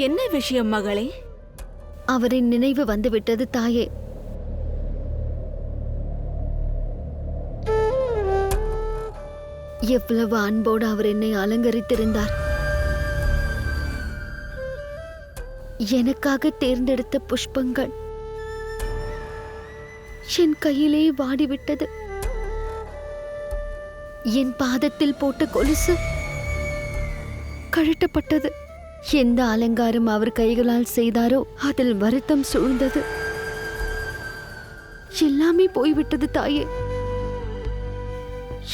என்ன விஷயம் மகளே? அவரின் நினைவு வந்துவிட்டது தாயே. எவ்வளவு அன்போடு அவர் என்னை அலங்கரித்திருந்தார். எனக்காக தேர்ந்தெடுத்த புஷ்பங்கள் என் கையிலே வாடிவிட்டது. என் பாதத்தில் போட்ட கொலுசு கழட்டப்பட்டது. எந்த அலங்காரம் அவர் கைகளால் செய்தாரோ அதில் வருத்தம் சூழ்ந்தது. எல்லாமே போய்விட்டது தாயே.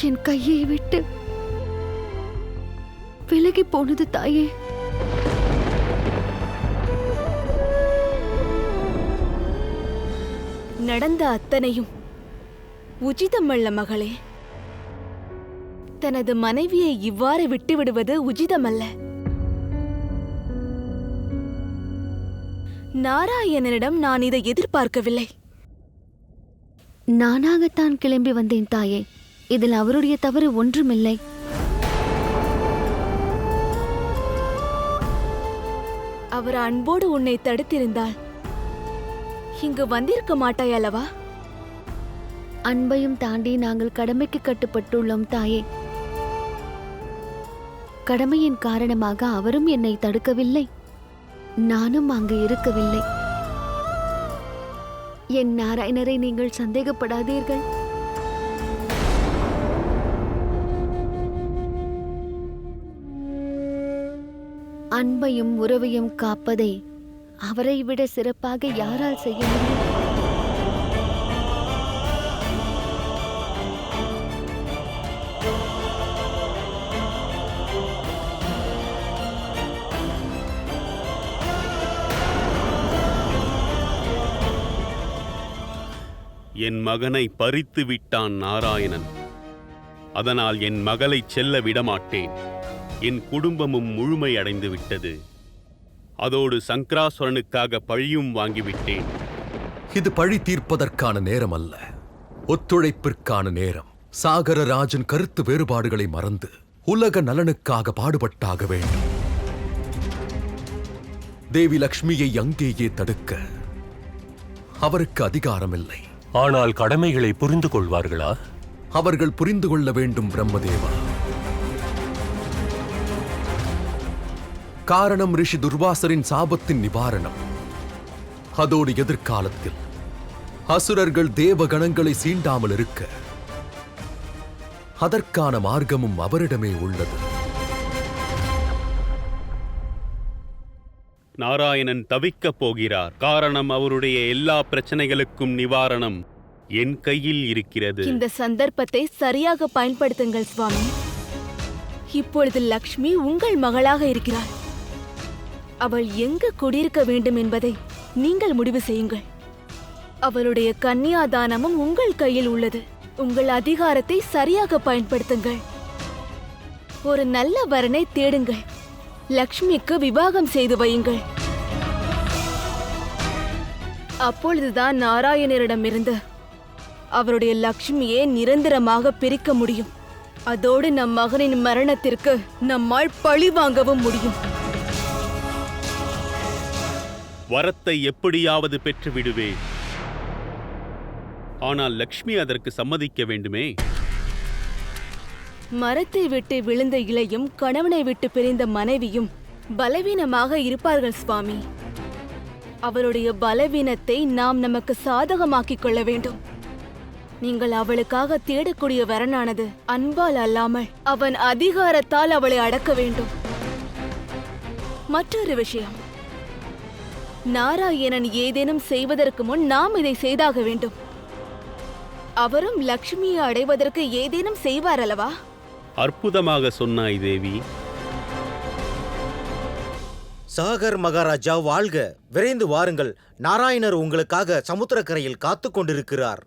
என் கையை விட்டு விலகி போனது தாயே. நடந்த அத்தனையும் உச்சிதமல்ல மகளே. தனது மனைவியை இவ்வாறு விட்டுவிடுவது உச்சிதமல்ல. நாராயணனிடம் நான் இதை எதிர்பார்க்கவில்லை. நானாகத்தான் கிளம்பி வந்தேன் தாயே. இதில் அவருடைய தவறு ஒன்றுமில்லை. அவர் அன்போடு உன்னை தடுத்திருந்தால் இங்கு வந்திருக்க மாட்டாய் அல்லவா? அன்பையும் தாண்டி நாங்கள் கடமைக்கு கட்டுப்பட்டுள்ளோம் தாயே. கடமையின் காரணமாக அவரும் என்னை தடுக்கவில்லை, நானும் அங்கு இருக்கவில்லை. என் நாராயணரை நீங்கள் சந்தேகப்படாதீர்கள். அன்பையும் உறவையும் காப்பதை அவரை விட சிறப்பாக யாரால் செய்ய முடியும்? என் மகனை பறித்து விட்டான் நாராயணன். அதனால் என் மகளை செல்ல விடமாட்டேன். என் குடும்பமும் முழுமையடைந்து விட்டது. அதோடு சங்கராசுரனுக்காக பழியும் வாங்கிவிட்டேன். இது பழி தீர்ப்பதற்கான நேரம் அல்ல, ஒத்துழைப்பிற்கான நேரம். சாகரராஜன் கருத்து வேறுபாடுகளை மறந்து உலக நலனுக்காக பாடுபட்டாக வேண்டும். தேவி லக்ஷ்மியை அங்கேயே தடுக்க அவருக்கு அதிகாரமில்லை. ஆனால் கடமைகளை புரிந்து கொள்வார்களா? அவர்கள் புரிந்து கொள்ள வேண்டும் பிரம்மதேவா. காரணம் ரிஷி துர்வாசரின் சாபத்தின் நிவாரணம். அதோடு எதிர்காலத்தில் அசுரர்கள் தேவகணங்களை சீண்டாமல் இருக்க அதற்கான மார்க்கமும் அவரிடமே உள்ளது. நாராயணன் தவிக்கப் போகிறார். காரணம் அவருடைய எல்லா பிரச்சனைகளுக்கும் நிவாரணம் என் கையில் இருக்கிறது. இந்த சந்தர்ப்பத்தை சரியாக பயன்படுத்துங்கள் சுவாமி. இப்பொழுது லக்ஷ்மி உங்கள் மகளாக இருக்கிறாள். அவள் எங்கு குடியிருக்க வேண்டும் என்பதை நீங்கள் முடிவு செய்யுங்கள். அவளுடைய கன்னியாதானமும் உங்கள் கையில் உள்ளது. உங்கள் அதிகாரத்தை சரியாக பயன்படுத்துங்கள். ஒரு நல்ல வரனை தேடுங்கள். லக்ஷ்மிக்கு விவாகம் செய்து வையுங்கள். அப்பொழுதுதான் நாராயணரிடமிருந்து அவருடைய லக்ஷ்மியை நிரந்தரமாக பிரிக்க முடியும். அதோடு நம் மகனின் மரணத்திற்கு நம்மால் பழி வாங்கவும் முடியும். வரத்தை எப்படியாவது பெற்று விடுவேன். ஆனால் லக்ஷ்மி அதற்கு சம்மதிக்க வேண்டுமே. மரத்தை விட்டு விழுந்த இலையும் கணவனை விட்டு பிரிந்த மனைவியும் பலவீனமாக இருப்பார்கள் சுவாமி. அவருடைய பலவீனத்தை நாம் நமக்கு சாதகமாக்கிக் கொள்ள வேண்டும். நீங்கள் அவளுக்காக தேடக்கூடிய வரனானது அன்பால் அல்லாமல் அவன் அதிகாரத்தால் அவளை அடக்க வேண்டும். மற்றொரு விஷயம், நாராயணன் ஏதேனும் செய்வதற்கு முன் நாம் இதை செய்தாக வேண்டும். அவரும் லக்ஷ்மியை அடைவதற்கு ஏதேனும் செய்வார் அல்லவா? அற்புதமாக சொன்னாய் தேவி. சாகர் மகாராஜா வாழ்க! விரைந்து வாருங்கள். நாராயணர் உங்களுக்காக சமுத்திரக்கரையில் காத்து கொண்டிருக்கிறார்.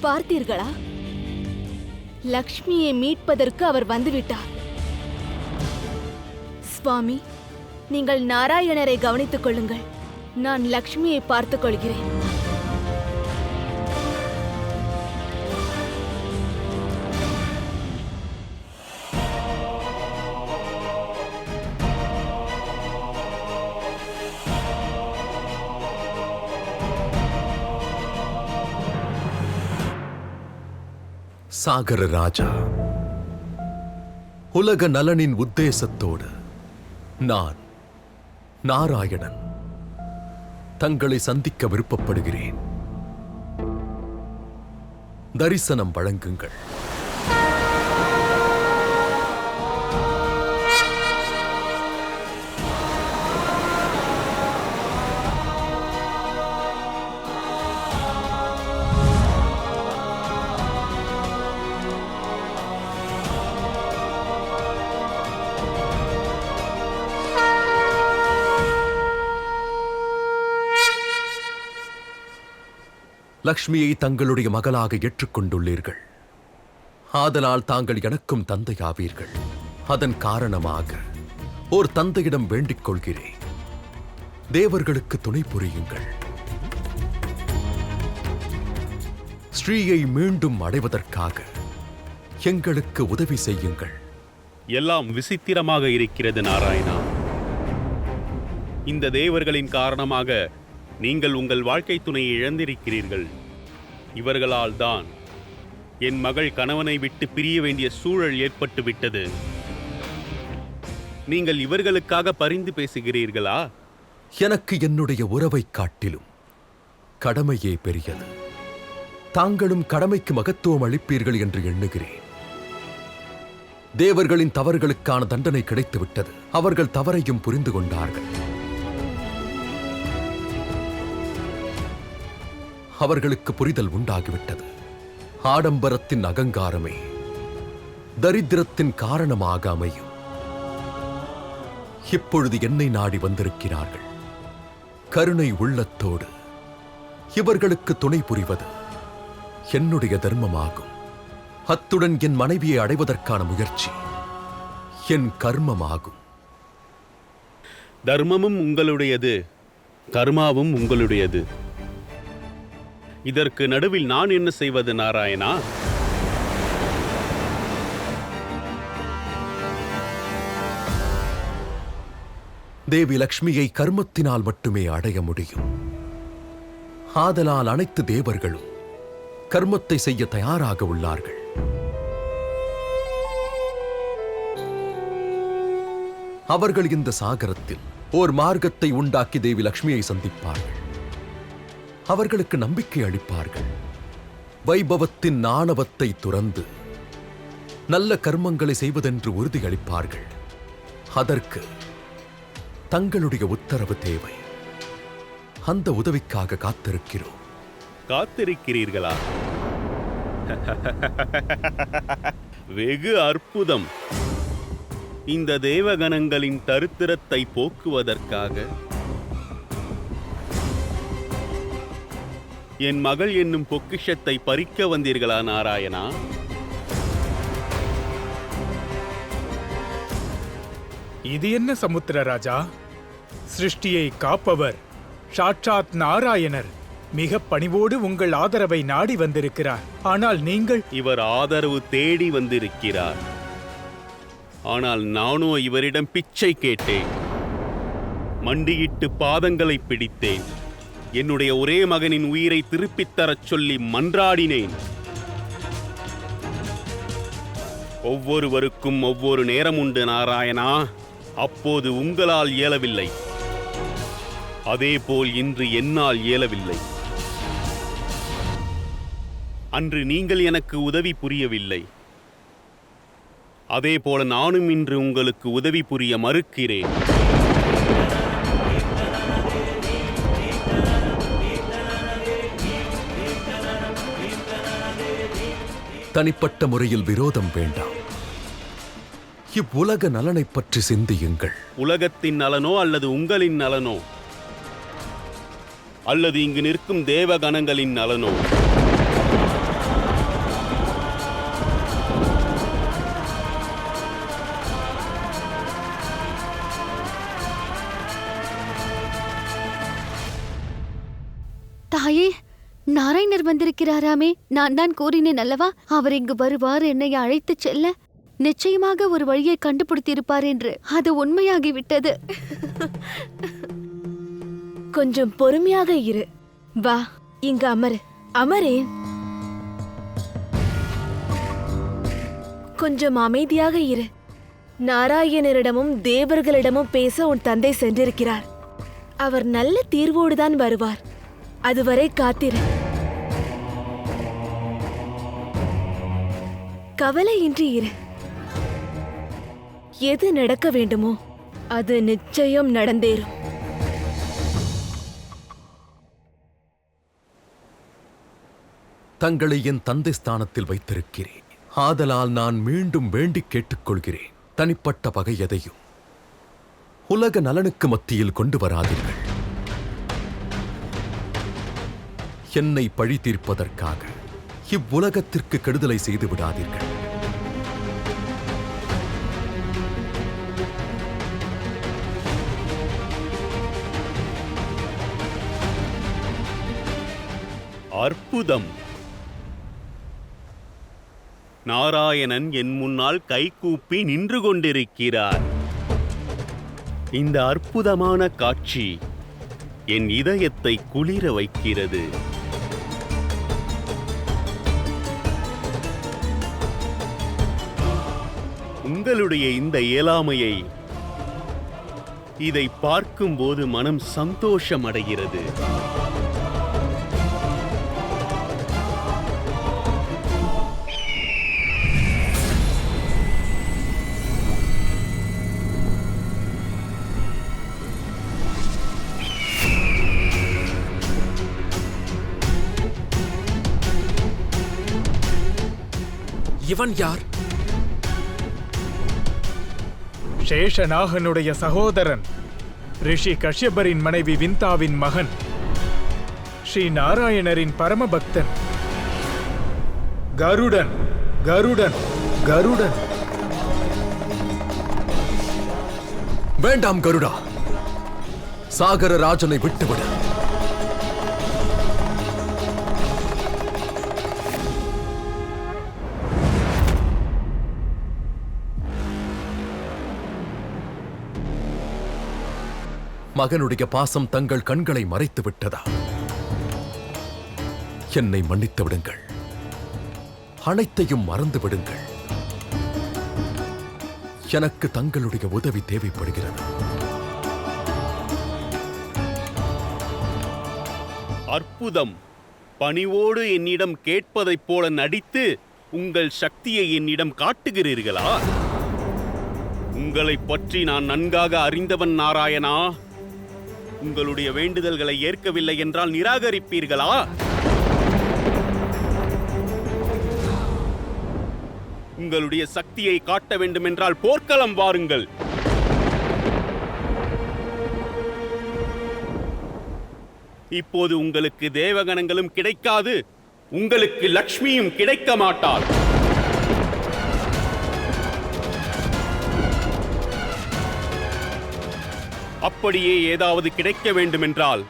பார்த்தீர்களா? லக்ஷ்மியை மீட்பதற்கு அவர் வந்துவிட்டார். சுவாமி, நீங்கள் நாராயணரை கவனித்துக் கொள்ளுங்கள். நான் லக்ஷ்மியை பார்த்துக் கொள்கிறேன். சாகர ராஜா, உலக நலனின் உத்தேசத்தோடு நான் நாராயணன் தங்களை சந்திக்க விருப்பப்படுகிறேன். தரிசனம் வழங்குங்கள். லக்ஷ்மியை தங்களுடைய மகளாக ஏற்றுக்கொண்டுள்ளீர்கள். ஆதலால் தாங்கள் எனக்கும் தந்தையாவீர்கள். அதன் காரணமாக ஓர் தந்தையிடம் வேண்டிக் கொள்கிறேன், தேவர்களுக்கு துணை புரியுங்கள். ஸ்ரீயை மீண்டும் அடைவதற்காக எங்களுக்கு உதவி செய்யுங்கள். எல்லாம் விசித்திரமாக இருக்கிறது நாராயணா. இந்த தேவர்களின் காரணமாக நீங்கள் உங்கள் வாழ்க்கை துணையை இழந்திருக்கிறீர்கள். இவர்களால் தான் என் மகள் கணவனை விட்டு பிரிய வேண்டிய சூழல் ஏற்பட்டு விட்டது. நீங்கள் இவர்களுக்காக பரிந்து பேசுகிறீர்களா? எனக்கு என்னுடைய உறவை காட்டிலும் கடமையே பெரியது. தாங்களும் கடமைக்கு மகத்துவம் அளிப்பீர்கள் என்று எண்ணுகிறேன். தேவர்களின் தவறுகளுக்கான தண்டனை கிடைத்துவிட்டது. அவர்கள் தவறையும் புரிந்து கொண்டார்கள். அவர்களுக்கு புரிதல் உண்டாகிவிட்டது. ஆடம்பரத்தின் அகங்காரமே தரித்திரத்தின் காரணமாக அமையும். இப்பொழுது என்னை நாடி வந்திருக்கிறார்கள். கருணை உள்ளத்தோடு இவர்களுக்கு துணை புரிவது என்னுடைய தர்மமாகும். அத்துடன் என் மனைவியை அடைவதற்கான முயற்சி என் கர்மமாகும். தர்மமும் உங்களுடையது, கர்மாவும் உங்களுடையது. இதற்கு நடுவில் நான் என்ன செய்வது நாராயணா? தேவி லக்ஷ்மியை கர்மத்தினால் மட்டுமே அடைய முடியும். ஆதலால் அனைத்து தேவர்களும் கர்மத்தை செய்ய தயாராக உள்ளார்கள். அவர்கள் இந்த சாகரத்தில் ஓர் மார்க்கத்தை உண்டாக்கி தேவி லக்ஷ்மியை சந்திப்பார்கள். அவர்களுக்கு நம்பிக்கை அளிப்பார்கள். வைபவத்தின் ஆணவத்தை துறந்து நல்ல கர்மங்களை செய்வதென்று உறுதியளிப்பார்கள். அதற்கு தங்களுடைய உத்தரவு தேவை. அந்த உதவிக்காக காத்திருக்கிறோம். காத்திருக்கிறீர்களா? வெகு அற்புதம். இந்த தேவகணங்களின் தரித்திரத்தை போக்குவதற்காக என் மகள் என்னும் பொக்கிஷத்தை பறிக்க வந்தீர்களா நாராயணா? இது என்ன சமுத்திரராஜா? சிருஷ்டியை காப்பவர் சாட்சாத் நாராயணர் மிக பணிவோடு உங்கள் ஆதரவை நாடி வந்திருக்கிறார். ஆனால் நீங்கள்... இவர் ஆதரவு தேடி வந்திருக்கிறார். ஆனால் நானோ இவரிடம் பிச்சை கேட்டேன். மண்டியிட்டு பாதங்களை பிடித்தேன். என்னுடைய ஒரே மகனின் உயிரை திருப்பித் தரச் சொல்லி மன்றாடினேன். ஒவ்வொருவருக்கும் ஒவ்வொரு நேரம் உண்டு நாராயணா. அப்போது உங்களால் இயலவில்லை. அதேபோல் இன்று என்னால் இயலவில்லை. அன்று நீங்கள் எனக்கு உதவி புரியவில்லை. அதேபோல நானும் இன்று உங்களுக்கு உதவி புரிய மறுக்கிறேன். தனிப்பட்ட முறையில் விரோதம் வேண்டாம். இவ்வுலக நலனை பற்றி சிந்தியுங்கள். உலகத்தின் நலனோ அல்லது உங்களின் நலனோ அல்லது இங்கு நிற்கும் தேவகணங்களின் நலனோ? தாயே, நாராயணர் வந்திருக்கிறாராமே. நான் தான் கூறினேன் அல்லவா, அவர் இங்கு வருவார், என்னை அழைத்துச் செல்ல. நிச்சயமாக ஒரு வழியை கண்டுபிடித்திருப்பார் என்று. அது உண்மையாகிவிட்டது. கொஞ்சம் பொறுமையாக இரு. வா, இங்கு அமரு. அமரேன். கொஞ்சம் அமைதியாக இரு. நாராயணரிடமும் தேவர்களிடமும் பேச உன் தந்தை சென்றிருக்கிறார். அவர் நல்ல தீர்வோடுதான் வருவார். அதுவரை காத்திரு. கவலையின்றி இரு. எது நடக்க வேண்டுமோ அது நிச்சயம் நடந்தேறும். தங்களை என் தந்தை ஸ்தானத்தில் வைத்திருக்கிறேன். ஆதலால் நான் மீண்டும் வேண்டிக் கேட்டுக்கொள்கிறேன். தனிப்பட்ட பகை எதையும் உலக நலனுக்கு மத்தியில் கொண்டு வராதீர்கள். என்னை பழி தீர்ப்பதற்காக இவ்வுலகத்திற்கு கெடுதலை செய்து விடாதீர்கள். அற்புதம்! நாராயணன் என் முன்னால் கைகூப்பி நின்று கொண்டிருக்கிறார். இந்த அற்புதமான காட்சி என் இதயத்தை குளிர வைக்கிறது. உங்களுடைய இந்த இயலாமையை இதை பார்க்கும்போது மனம் சந்தோஷமடைகிறது. இவன் யார்? சேஷநாகனுடைய சகோதரன், ரிஷி கஷ்யபரின் மனைவி விந்தாவின் மகன், ஸ்ரீ நாராயணரின் பரமபக்தன் கருடன். கருடன் கருடன் வேண்டாம் கருடா, சாகரராஜனை விட்டுவிடு. மகனுடைய பாசம் தங்கள் கண்களை மறைத்து விட்டதா? என்னை மன்னித்து விடுங்கள். அனைத்தையும் மறந்து விடுங்கள். எனக்கு தங்களுடைய உதவி தேவைப்படுகிறது. அற்புதம்! பணிவோடு என்னிடம் கேட்பதைப் போல நடித்து உங்கள் சக்தியை என்னிடம் காட்டுகிறீர்களா? உங்களைப் பற்றி நான் நன்காக அறிந்தவன் நாராயணா. உங்களுடைய வேண்டுதல்களை ஏற்கவில்லை என்றால் நிராகரிப்பீர்களா? உங்களுடைய சக்தியை காட்ட வேண்டும் என்றால் போர்க்களம் வாருங்கள். இப்போது உங்களுக்கு தேவகணங்களும் கிடைக்காது, உங்களுக்கு லக்ஷ்மியும் கிடைக்க மாட்டாள். அப்படியே ஏதாவது கிடைக்க வேண்டுமென்றால்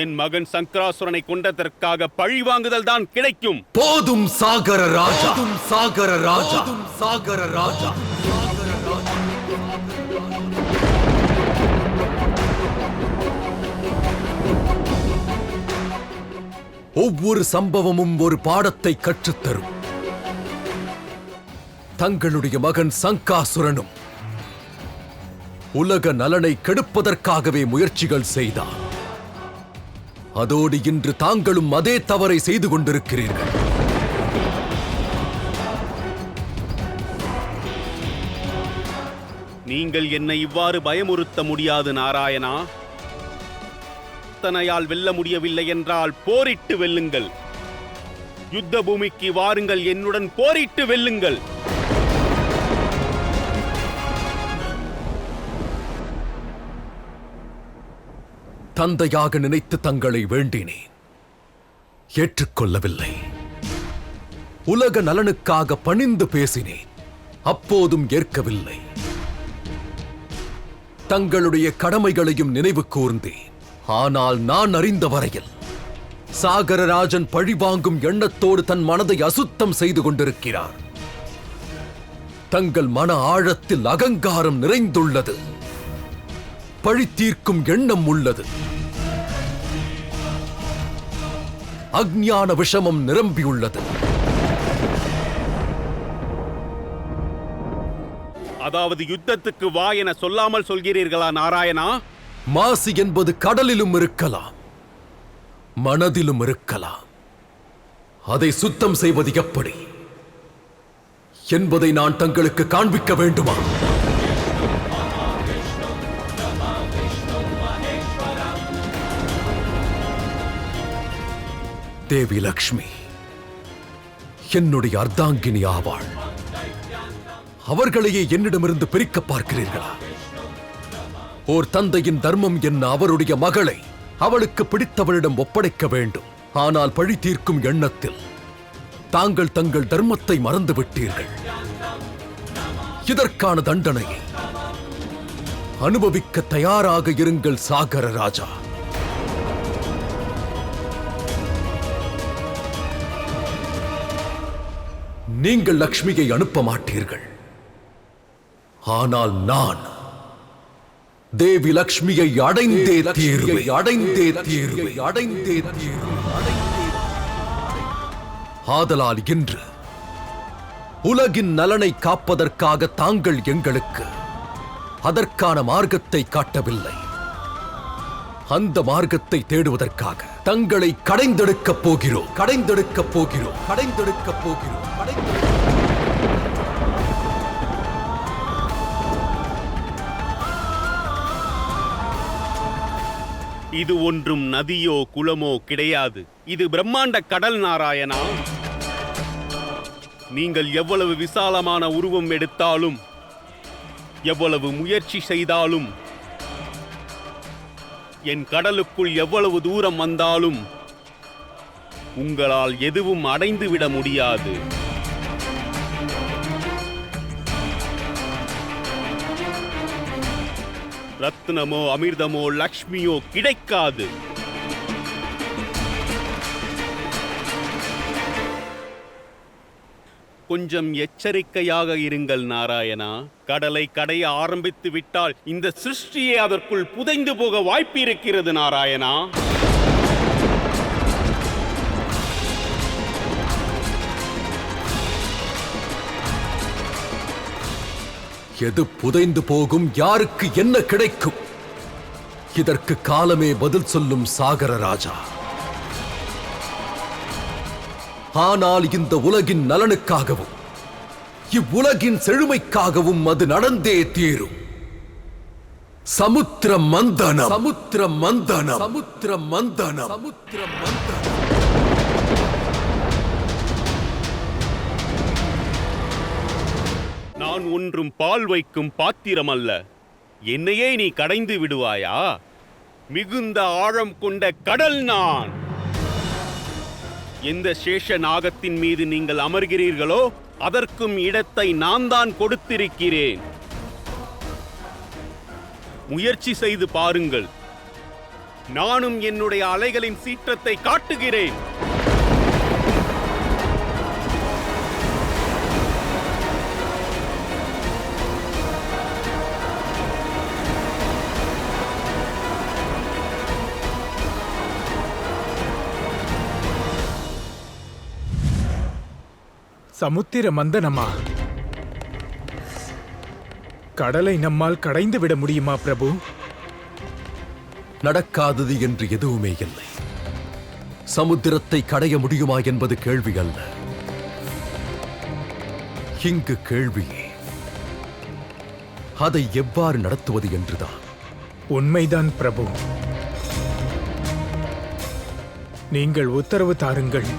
என் மகன் சங்கராசுரனை கொண்டதற்காக பழி வாங்குதல் தான் கிடைக்கும். போதும் சாகர ராஜா, சாகர ராஜா, சாகர ராஜா. ஒவ்வொரு சம்பவமும் ஒரு பாடத்தை கற்றுத்தரும். தங்களுடைய மகன் சங்காசுரனும் உலக நலனை கெடுப்பதற்காகவே முயற்சிகள் செய்தார். அதோடு இன்று தாங்களும் அதே தவறை செய்து கொண்டிருக்கிறீர்கள். நீங்கள் என்னை இவ்வாறு பயமுறுத்த முடியாது நாராயணா. தனையால் வெல்ல முடியவில்லை என்றால் போரிட்டு வெல்லுங்கள். யுத்த பூமிக்கு வாருங்கள், என்னுடன் போரிட்டு வெல்லுங்கள். தந்தையாக நினைத்து தங்களை வேண்டினேன், ஏற்றுக்கொள்ளவில்லை. உலக நலனுக்காக பணிந்து பேசினேன், அப்போதும் ஏற்கவில்லை. தங்களுடைய கடமைகளையும் நினைவு கூர்ந்தேன். ஆனால் நான் அறிந்த வரையில் சாகரராஜன் பழிவாங்கும் எண்ணத்தோடு தன் மனதை அசுத்தம் செய்து கொண்டிருக்கிறார். தங்கள் மன ஆழத்தில் அகங்காரம் நிறைந்துள்ளது. பழி தீர்க்கும் எண்ணம் உள்ளது. அஞ்ஞான விஷமம் நிரம்பியுள்ளது. அதாவது யுத்தத்துக்கு வா என சொல்லாமல் சொல்கிறீர்களா நாராயணா? மாசு என்பது கடலிலும் இருக்கலாம், மனதிலும் இருக்கலாம். அதை சுத்தம் செய்வது எப்படி என்பதை நான் தங்களுக்கு காண்பிக்க வேண்டுமா? தேவி லக்ஷ்மி என்னுடைய அர்த்தாங்கினி ஆவாள். அவர்களையே என்னிடமிருந்து பிரிக்க பார்க்கிறீர்களா? ஓர் தந்தையின் தர்மம் என்ன அவருடைய மகளை அவளுக்கு பிடித்தவளிடம் ஒப்படைக்க வேண்டும். ஆனால் பழி தீர்க்கும் எண்ணத்தில் தாங்கள் தங்கள் தர்மத்தை மறந்து விட்டீர்கள். இதற்கான தண்டனையை அனுபவிக்க தயாராக இருங்கள் சாகர ராஜா. நீங்கள் லக்ஷ்மியை அனுப்ப மாட்டீர்கள். ஆனால் நான் தேவி லக்ஷ்மியை அடைந்தே தீர்வை அடைந்தே தீர்வை அடைந்தே தீர்வை. ஆதலால் இன்று உலகின் நலனை காப்பதற்காக தாங்கள் எங்களுக்கு அதற்கான மார்க்கத்தை காட்டவில்லை. அந்த மார்க்கத்தை தேடுவதற்காக தங்களை கடைந்தெடுக்கப் போகிறோம், கடைந்தெடுக்கப் போகிறோம், கடைந்தெடுக்கப் போகிறோம். இது ஒன்றும் நதியோ குளமோ கிடையாது. இது பிரம்மாண்ட கடல் நாராயணா. நீங்கள் எவ்வளவு விசாலமான உருவம் எடுத்தாலும், எவ்வளவு முயற்சி செய்தாலும், என் கடலுக்குள் எவ்வளவு தூரம் வந்தாலும் உங்களால் எதுவும் அடைந்துவிட முடியாது. ரத்னமோ அமிர்தமோ லக்ஷ்மியோ கிடைக்காது. கொஞ்சம் எச்சரிக்கையாக இருங்கள் நாராயணா. கடலை கடைய ஆரம்பித்து விட்டால் இந்த சிருஷ்டியே அதற்குள் புதைந்து போக வாய்ப்பு இருக்கிறது நாராயணா. எது புதைந்து போகும், யாருக்கு என்ன கிடைக்கும், இதற்கு காலமே பதில் சொல்லும் சாகர ராஜா. ஆனால் இந்த உலகின் நலனுக்காகவும் இவ்வுலகின் செழுமைக்காகவும் அது நடந்தே தீரும். சமுத்திர மந்தனம், சமுத்திர மந்தனம், சமுத்திர மந்தனம், சமுத்திர மந்தனம். நான் ஒன்றும் பால் வைக்கும் பாத்திரம் அல்ல. என்னையே நீ கடைந்து விடுவாயா? மிகுந்த ஆழம் கொண்ட கடல் நான். எந்த சேஷ நாகத்தின் மீது நீங்கள் அமர்கிறீர்களோ அதற்கும் இடத்தை நான் தான் கொடுத்திருக்கிறேன். முயற்சி செய்து பாருங்கள். நானும் என்னுடைய அலைகளின் சீற்றத்தை காட்டுகிறேன். சமுத்திர மந்தனமா? கடலை நம்மால் கடைந்து விட முடியுமா பிரபு? நடக்காதது என்று எதுவுமே இல்லை. சமுத்திரத்தை கடைய முடியுமா என்பது கேள்வி அல்ல. இங்கு கேள்வியே அதை எவ்வாறு நடத்துவது என்றுதான். உண்மைதான் பிரபு. நீங்கள் உத்தரவு தாருங்கள்.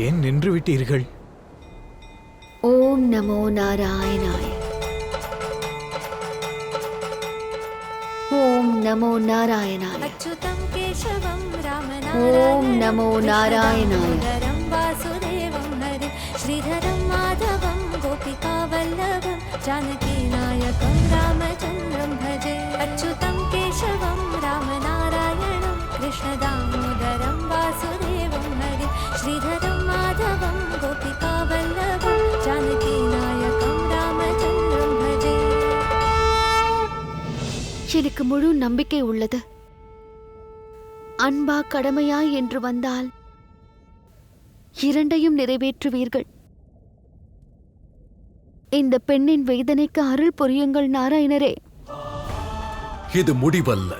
ஏன் நின்று விட்டீர்கள்? ஓம் நமோ நாராயணாய. ஓம் நமோ நாராயணாய. अच्युतं केशवं ஓம் நமோ நாராயணாய. रामनारायणं वासुदेवं हरिं श्रीधरं माधवं गोपिकावल्लभं जानकीनायकं रामचन्द्रं भजे. अच्युतं केशवं रामनारायणं कृष्णदामोदरं वासुदेवं हरिं श्रीधरं माधवं गोपिकावल्लभं जानकीनायकं रामचन्द्रं भजे. எனக்கு முழு நம்பிக்கை உள்ளது. அன்பா கடமையா என்று வந்தால் இரண்டையும் நிறைவேற்றுவீர்கள். இந்த பெண்ணின் வேதனைக்கு அருள் புரியுங்கள் நாராயணரே. இது முடிவல்ல,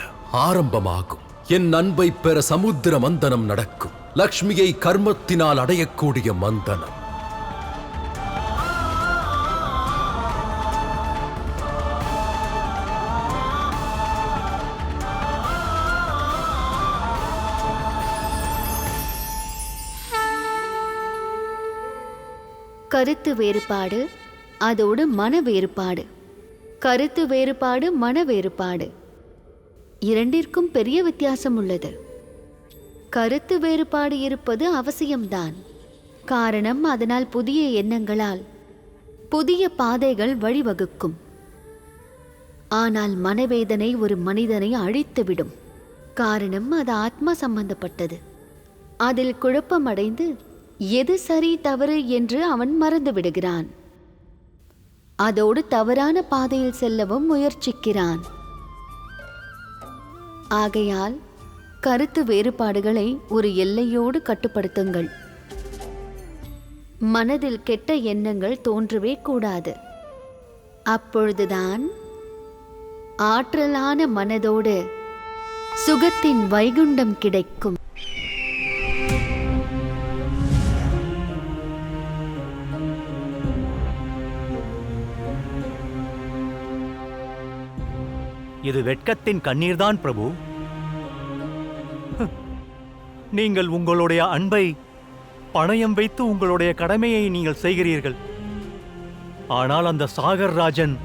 ஆரம்பமாகும். என் அன்பை பெற சமுத்திர மந்தனம் நடக்கும். லக்ஷ்மியை கர்மத்தினால் அடையக்கூடிய மந்தனம். கருத்து வேறுபாடு, அதோடு மன வேறுபாடு. கருத்து வேறுபாடு, மன வேறுபாடு இரண்டிற்கும் பெரிய வித்தியாசம் உள்ளது. கருத்து வேறுபாடு இருப்பது அவசியம்தான். காரணம், அதனால் புதிய எண்ணங்களால் புதிய பாதைகள் வழிவகுக்கும். ஆனால் மனவேதனை ஒரு மனிதனை அழித்துவிடும். காரணம், அது ஆத்மா சம்பந்தப்பட்டது. அதில் குழப்பமடைந்து எது சரி தவறு என்று அவன் மறந்து விடுகிறான். அதோடு தவறான பாதையில் செல்லவும் முயற்சிக்கிறான். ஆகையால் கருத்து வேறுபாடுகளை ஒரு எல்லையோடு கட்டுப்படுத்துங்கள். மனதில் கெட்ட எண்ணங்கள் தோன்றவே கூடாது. அப்பொழுதுதான் ஆற்றலான மனதோடு சுகத்தின் வைகுண்டம் கிடைக்கும். இது வெட்கத்தின் கண்ணீர்தான் பிரபு. நீங்கள் உங்களுடைய அன்பை பணயம் வைத்து உங்களுடைய கடமையை நீங்கள் செய்கிறீர்கள். ஆனால் அந்த சாகர் ராஜன்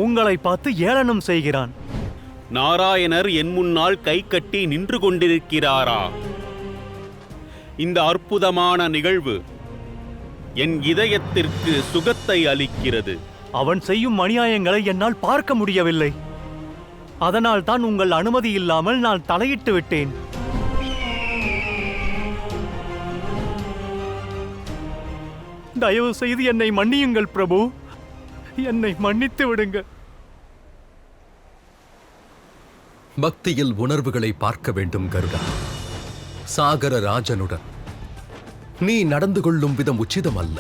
உங்களை பார்த்து ஏளனம் செய்கிறான். நாராயணர் என் முன்னால் கை கட்டி நின்று கொண்டிருக்கிறாரா? இந்த அற்புதமான நிகழ்வு என் இதயத்திற்கு சுகத்தை அளிக்கிறது. அவன் செய்யும் அநியாயங்களை என்னால் பார்க்க முடியவில்லை. அதனால் தான் உங்கள் அனுமதி இல்லாமல் நான் தலையிட்டு விட்டேன். தயவு செய்து என்னை மன்னியுங்கள் பிரபு, என்னை மன்னித்து விடுங்க. பக்தியில் உணர்வுகளை பார்க்க வேண்டும் கருடா. சாகர ராஜனுடன் நீ நடந்து கொள்ளும் விதம் உச்சிதம் அல்ல.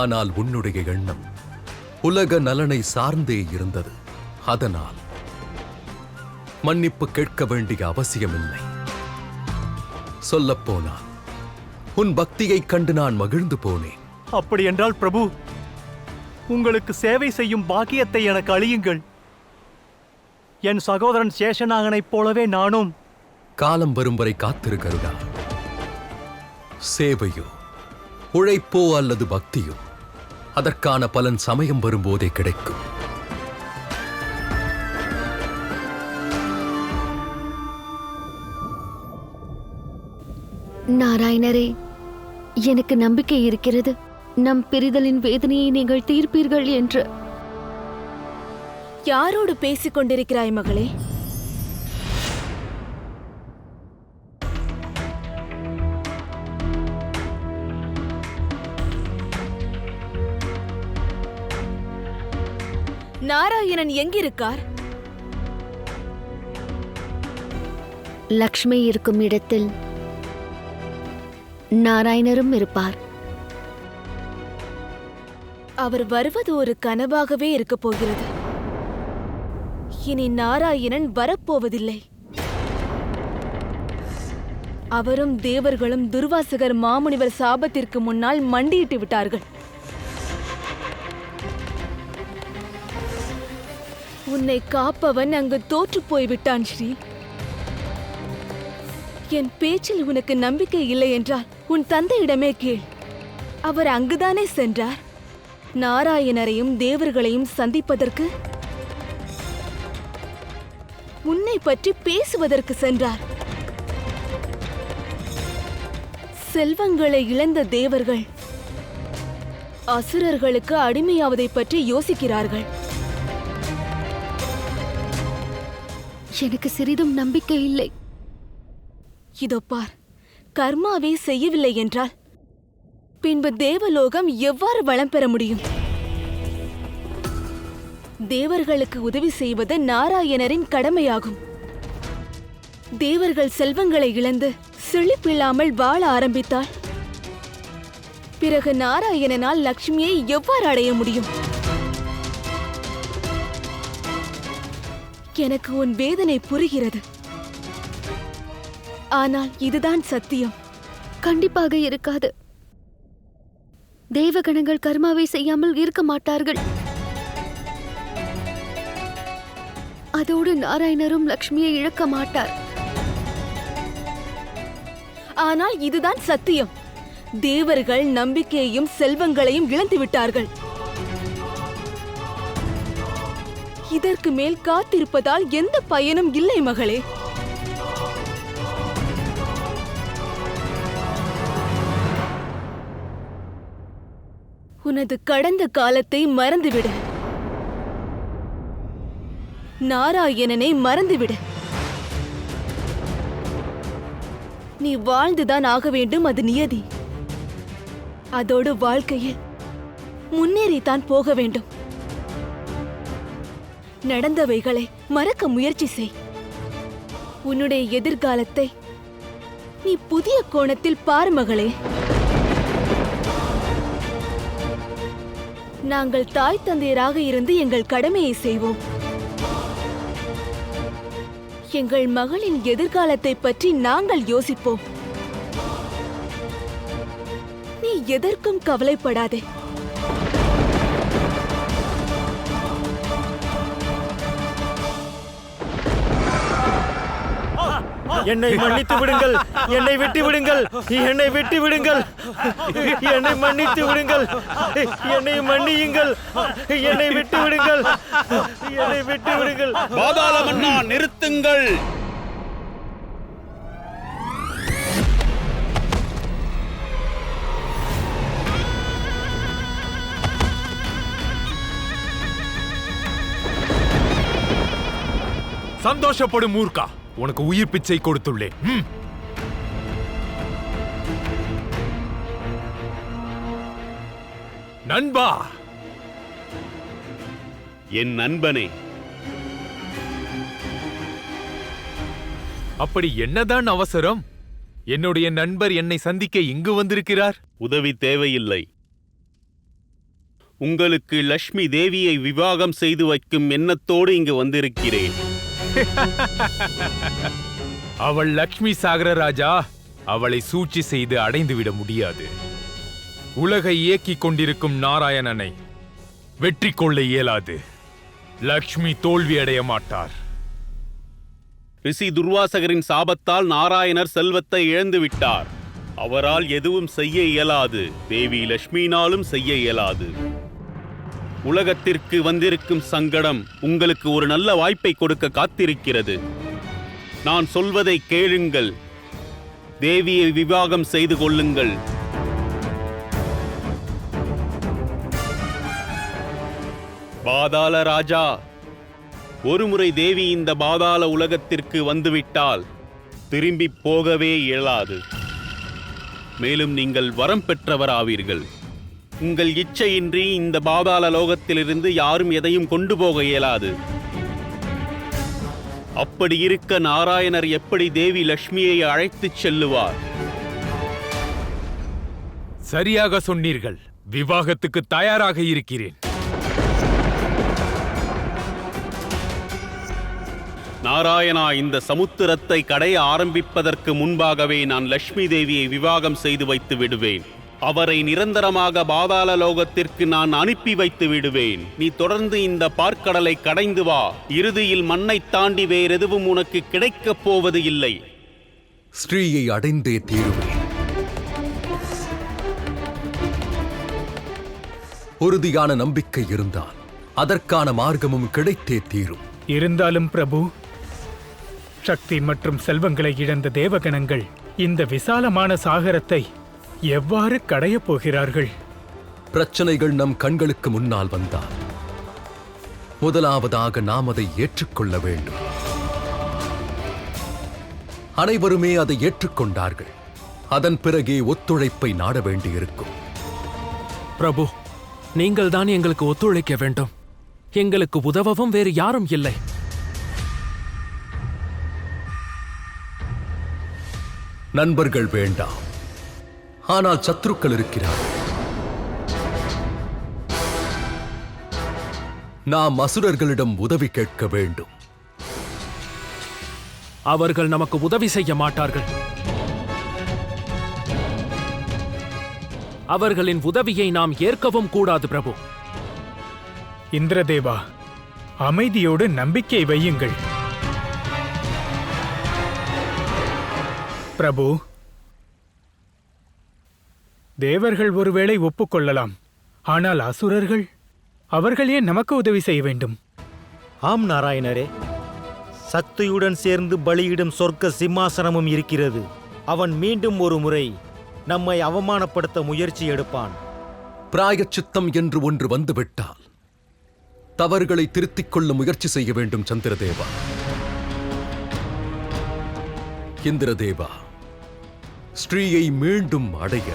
ஆனால் உன்னுடைய எண்ணம் உலக நலனை சார்ந்தே இருந்தது. அதனால் மன்னிப்பு கேட்க வேண்டிய அவசியமில்லை. சொல்லப்போனால் உன் பக்தியைக் கண்டு நான் மகிழ்ந்து போனேன். அப்படி என்றால் பிரபு, உங்களுக்கு சேவை செய்யும் பாக்கியத்தை எனக்கு அளியுங்கள். என் சகோதரன் சேஷநாகனைப் போலவே நானும். காலம் வரும் வரை காத்திரு கருடா. சேவையோ உழைப்போ அல்லது பக்தியோ அதற்கான பலன் சமயம் வரும்போதே கிடைக்கும். நாராயணரே, எனக்கு நம்பிக்கை இருக்கிறது. நம் பிரிதலின் வேதனையை நீங்கள் தீர்ப்பீர்கள் என்று. யாரோடு பேசிக் கொண்டிருக்கிறாய் மகளே? நாராயணன் எங்கிருக்கார்? லக்ஷ்மி இருக்கும் இடத்தில் நாராயணரும் இருப்பார். அவர் வருவது ஒரு கனவாகவே இருக்கப் போகிறது. இனி நாராயணன் வரப்போவதில்லை. அவரும் தேவர்களும் துர்வாசகர் மாமுனிவர் சாபத்திற்கு முன்னால் மண்டியிட்டு விட்டார்கள். உன்னை காப்பவன் அங்கு தோற்று போய்விட்டான் ஸ்ரீ. என் பேச்சில் உனக்கு நம்பிக்கை இல்லை என்றால் உன் தந்தையிடமே கேள். அவர் அங்குதானே சென்றார். நாராயணரையும் தேவர்களையும் சந்திப்பதற்கு, உன்னை பற்றி பேசுவதற்கு சென்றார். செல்வங்களை இழந்த தேவர்கள் அசுரர்களுக்கு அடிமையாவதை பற்றி யோசிக்கிறார்கள். எனக்கு சிறிதும் நம்பிக்கை இல்லை. இதோ பார், கர்மாவே செய்யவில்லை என்றால் பின்பு தேவலோகம் எவ்வாறு வளம் பெற முடியும்? தேவர்களுக்கு உதவி செய்வது நாராயணரின் கடமையாகும். தேவர்கள் செல்வங்களை இழந்து செழிப்பில்லாமல் வாழ ஆரம்பித்தாள். பிறகு நாராயணனால் லக்ஷ்மியை எவ்வாறு அடைய முடியும்? எனக்கு உன் வேதனை புரிகிறது. ஆனால் இதுதான் சத்தியம். கண்டிப்பாக இருக்காது. தேவகணங்கள் கர்மாவை செய்யாமல் இருக்க மாட்டார்கள். அதோடு நாராயணரும் லக்ஷ்மியை இழக்க மாட்டார். ஆனால் இதுதான் சத்தியம். தேவர்கள் நம்பிக்கையையும் செல்வங்களையும் இழந்து விட்டார்கள். இதற்கு மேல் காத்திருப்பதால் எந்த பயனும் இல்லை மகளே. உனது கடந்த காலத்தை மறந்துவிடு. நாராயணனை மறந்துவிடு. நீ வாழ்ந்துதான் ஆக வேண்டும், அது நியதி. அதோடு வாழ்க்கையில் முன்னேறித்தான் போக வேண்டும். நடந்தவைகளை மறக்க முயற்சி செய். உன்னுடைய எதிர்காலத்தை நீ புதிய கோணத்தில் பார் மகளே. நாங்கள் தாய் தந்தையராக இருந்து எங்கள் கடமையை செய்வோம். எங்கள் மகளின் எதிர்காலத்தை பற்றி நாங்கள் யோசிப்போம். நீ எதற்கும் கவலைப்படாதே. என்னை மன்னித்து விடுங்கள், என்னை விட்டு விடுங்கள், என்னை விட்டு விடுங்கள், என்னை மன்னித்து விடுங்கள், என்னை மன்னியுங்கள், என்னை விட்டு விடுங்கள், என்னை விட்டு விடுங்கள். பாதாள மன்னா, நிறுத்துங்கள். சந்தோஷப்படும் மூர்க்கா, உனக்கு உயிர் பிச்சை கொடுத்துள்ளேன். நண்பா, என் நண்பனே, அப்படி என்னதான் அவசரம்? என்னுடைய நண்பர் என்னை சந்திக்க இங்கு வந்திருக்கிறார். உதவி தேவையில்லை. உங்களுக்கு லக்ஷ்மி தேவியை விவாகம் செய்து வைக்கும் எண்ணத்தோடு இங்கு வந்திருக்கிறேன். அவள் லக்ஷ்மி சாகர ராஜா. அவளை சூழ்ச்சி செய்து அடைந்துவிட முடியாது. உலகை இயக்கிக் கொண்டிருக்கும் நாராயணனை வெற்றி கொள்ள இயலாது. லக்ஷ்மி தோல்வியடைய மாட்டார். ரிஷி துர்வாசகரின் சாபத்தால் நாராயணர் செல்வத்தை இழந்து விட்டார். அவரால் எதுவும் செய்ய இயலாது. தேவி லட்சுமியினாலும் செய்ய இயலாது. உலகத்திற்கு வந்திருக்கும் சங்கடம் உங்களுக்கு ஒரு நல்ல வாய்ப்பை கொடுக்க காத்திருக்கிறது. நான் சொல்வதை கேளுங்கள். தேவியை விவாகம் செய்து கொள்ளுங்கள். பாதாள ராஜா, ஒருமுறை தேவி இந்த பாதாள உலகத்திற்கு வந்துவிட்டால் திரும்பி போகவே இயலாது. மேலும் நீங்கள் வரம் பெற்றவராவீர்கள். உங்கள் இச்சையின்றி இந்த பாதாள லோகத்திலிருந்து யாரும் எதையும் கொண்டு போக இயலாது. அப்படி இருக்க நாராயணர் எப்படி தேவி லட்சுமியை அழைத்துச் செல்லுவார்? சரியாக சொன்னீர்கள். விவாகத்துக்கு தயாராக இருக்கிறேன். நாராயணா, இந்த சமுத்திரத்தை கடைய ஆரம்பிப்பதற்கு முன்பாகவே நான் லட்சுமி தேவியை விவாகம் செய்து வைத்து விடுவேன். அவரை நிரந்தரமாக பாதாள லோகத்திற்கு நான் அனுப்பி வைத்து விடுவேன். நீ தொடர்ந்து இந்த பார்க்கடலை கடைந்து வா. இறுதியில் மண்ணை தாண்டி வேறெதுவும் உனக்கு கிடைக்கப் போவது இல்லை. ஸ்ரீயை அடைந்தே தீருவேன். உறுதியான நம்பிக்கை இருந்தால் அதற்கான மார்க்கமும் கிடைத்தே தீரும். இருந்தாலும் பிரபு, சக்தி மற்றும் செல்வங்களை இழந்த தேவகணங்கள் இந்த விசாலமான சாகரத்தை எவ்வாறு கடையப் போகிறார்கள்? பிரச்சனைகள் நம் கண்களுக்கு முன்னால் வந்தால் முதலாவதாக நாம் அதை ஏற்றுக்கொள்ள வேண்டும். அனைவருமே அதை ஏற்றுக்கொண்டார்கள். அதன் பிறகே ஒத்துழைப்பை நாட வேண்டியிருக்கும். பிரபு, நீங்கள் தான் எங்களுக்கு ஒத்துழைக்க வேண்டும். எங்களுக்கு உதவவும் வேறு யாரும் இல்லை. நண்பர்கள் வேண்டாம், ஆனால் சத்துருக்கள் இருக்கிறார்கள். நாம் அசுரர்களிடம் உதவி கேட்க வேண்டும். அவர்கள் நமக்கு உதவி செய்ய மாட்டார்கள். அவர்களின் உதவியை நாம் ஏற்கவும் கூடாது பிரபு. இந்திரதேவா, அமைதியோடு நம்பிக்கை வையுங்கள். பிரபு, தேவர்கள் ஒருவேளை ஒப்புக்கொள்ளலாம், ஆனால் அசுரர்கள், அவர்கள் ஏன் நமக்கு உதவி செய்ய வேண்டும்? ஆம் நாராயணரே, சக்தியுடன் சேர்ந்து பலியிடும் சொர்க்க சிம்மாசனமும் இருக்கிறது. அவன் மீண்டும் ஒரு முறை நம்மை அவமானப்படுத்த முயற்சி எடுப்பான். பிராயச்சித்தம் என்று ஒன்று வந்துவிட்டால் தவறுகளை திருத்திக் கொள்ள முயற்சி செய்ய வேண்டும். சந்திரதேவா, இந்திரதேவா, ஸ்ரீயை மீண்டும் அடைய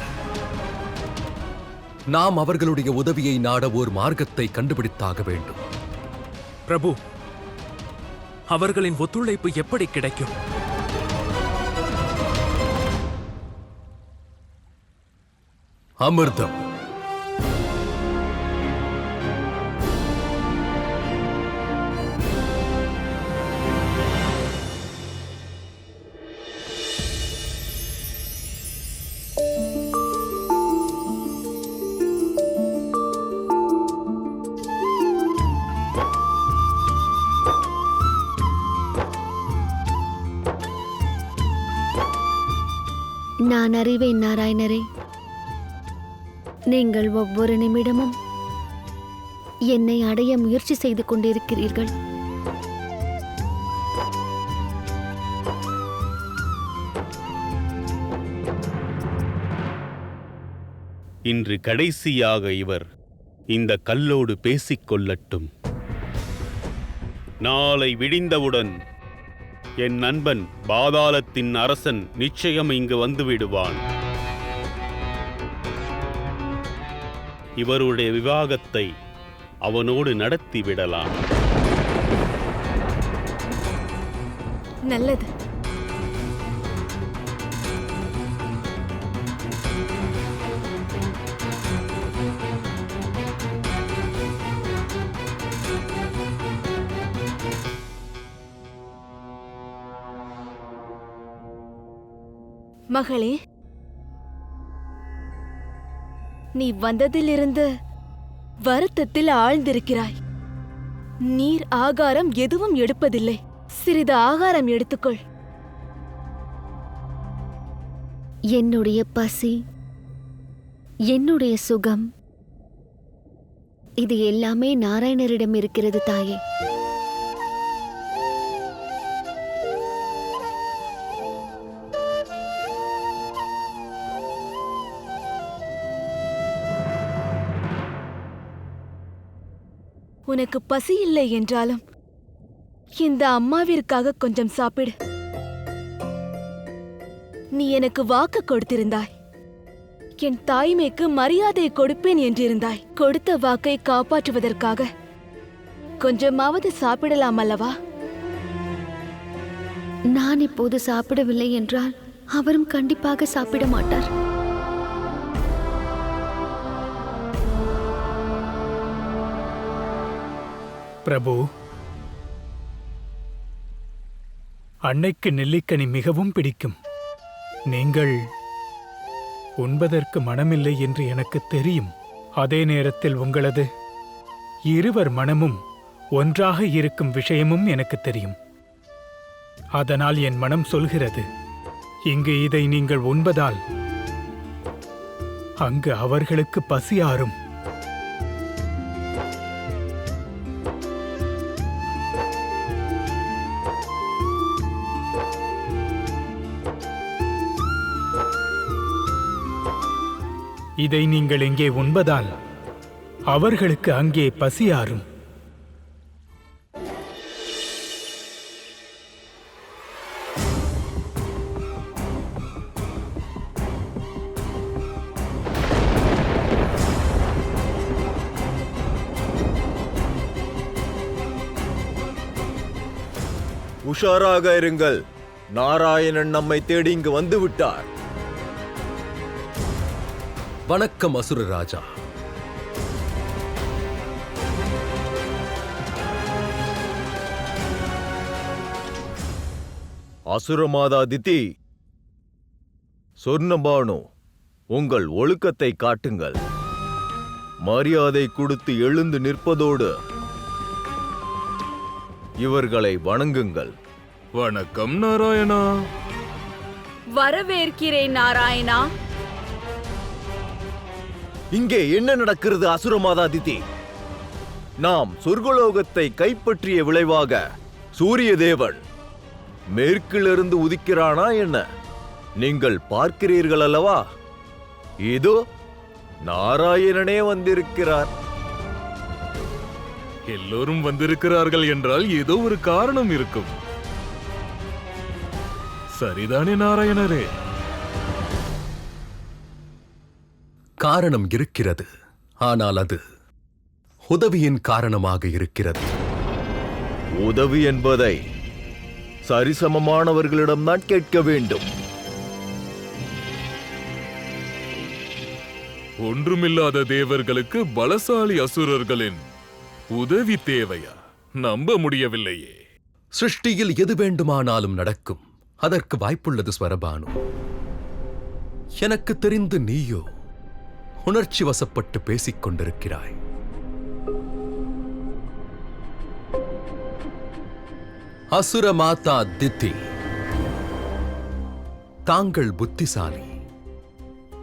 நாம் அவர்களுடைய உதவியை நாட ஒரு மார்க்கத்தை கண்டுபிடித்தாக வேண்டும். பிரபு, அவர்களின் ஒத்துழைப்பு எப்படி கிடைக்கும்? அமிர்தம். நான் அறிவேன் நாராயணரே, நீங்கள் ஒவ்வொரு நிமிடமும் என்னை அடைய முயற்சி செய்து கொண்டிருக்கிறீர்கள். இன்று கடைசியாக இவர் இந்த கல்லோடு பேசிக் கொள்ளட்டும். நாளை விடிந்தவுடன் என் நண்பன் பாதாளத்தின் அரசன் நிச்சயம் இங்கு வந்து விடுவான். இவருடைய விவாகத்தை அவனோடு நடத்தி விடலாம். நல்லது. மகளே, நீ வந்ததிலிருந்து வருத்தத்தில் ஆழ்ந்திருக்கிறாய். நீர் ஆகாரம் எதுவும் எடுப்பதில்லை. சிறிது ஆகாரம் எடுத்துக்கொள். என்னுடைய பசி, என்னுடைய சுகம், இது எல்லாமே நாராயணரிடம் இருக்கிறது தாயே. உனக்கு பசி இல்லை என்றாலும் இந்த அம்மாவிற்காக கொஞ்சம் சாப்பிடு. நீ எனக்கு வாக்கு கொடுத்திருந்தாய். என் தாய்மைக்கு மரியாதை கொடுப்பேன் என்றிருந்தாய். கொடுத்த வாக்கை காப்பாற்றுவதற்காக கொஞ்சமாவது சாப்பிடலாம் அல்லவா? நான் இப்போது சாப்பிடவில்லை என்றால் அவரும் கண்டிப்பாக சாப்பிட மாட்டார். பிரபு, அன்னைக்கு நெல்லிக்கனி மிகவும் பிடிக்கும். நீங்கள் உண்பதற்கு மனமில்லை என்று எனக்கு தெரியும். அதே நேரத்தில் உங்களது இருவர் மனமும் ஒன்றாக இருக்கும் விஷயமும் எனக்கு தெரியும். அதனால் என் மனம் சொல்கிறது, இங்கு இதை நீங்கள் உண்பதால் அங்கு அவர்களுக்கு பசி ஆறும். இதை நீங்கள் இங்கே உண்பதால் அவர்களுக்கு அங்கே பசியாறும். உஷாராக இருங்கள். நாராயணன் நம்மை தேடி இங்கு வந்து விட்டார். வணக்கம் அசுர ராஜா. அசுரமாதா திதி, சொர்ணபானு, உங்கள் ஒழுக்கத்தை காட்டுங்கள். மரியாதை கொடுத்து எழுந்து நிற்பதோடு இவர்களை வணங்குங்கள். வணக்கம் நாராயணா. வரவேற்கிறேன் நாராயணா. இங்கே என்ன நடக்கிறது அசுரமாதா திதி? நாம் சொர்க்கலோகத்தை கைப்பற்றிய விளைவாக சூரிய தேவன் மேற்கிலிருந்து உதிக்கிறானா என்ன? நீங்கள் பார்க்கிறீர்கள் அல்லவா? இதோ நாராயணனே வந்திருக்கிறார். எல்லோரும் வந்திருக்கிறார்கள் என்றால் ஏதோ ஒரு காரணம் இருக்கும். சரிதானே நாராயணரே? காரணம் இருக்கிறது, ஆனால் அது உதவியின் காரணமாக இருக்கிறது. உதவி என்பதை சரிசமமானவர்களிடம்தான் கேட்க வேண்டும். ஒன்றுமில்லாத தேவர்களுக்கு பலசாலி அசுரர்களின் உதவி தேவையா? நம்ப முடியவில்லையே. சிருஷ்டியில் எது வேண்டுமானாலும் நடக்கும், அதற்கு வாய்ப்புள்ளது ஸ்வரபானு. எனக்கு தெரிந்து நீயோ உணர்ச்சி வசப்பட்டு பேசிக் கொண்டிருக்கிறாய். அசுர மாதா தித்தி, தாங்கள் புத்திசாலி.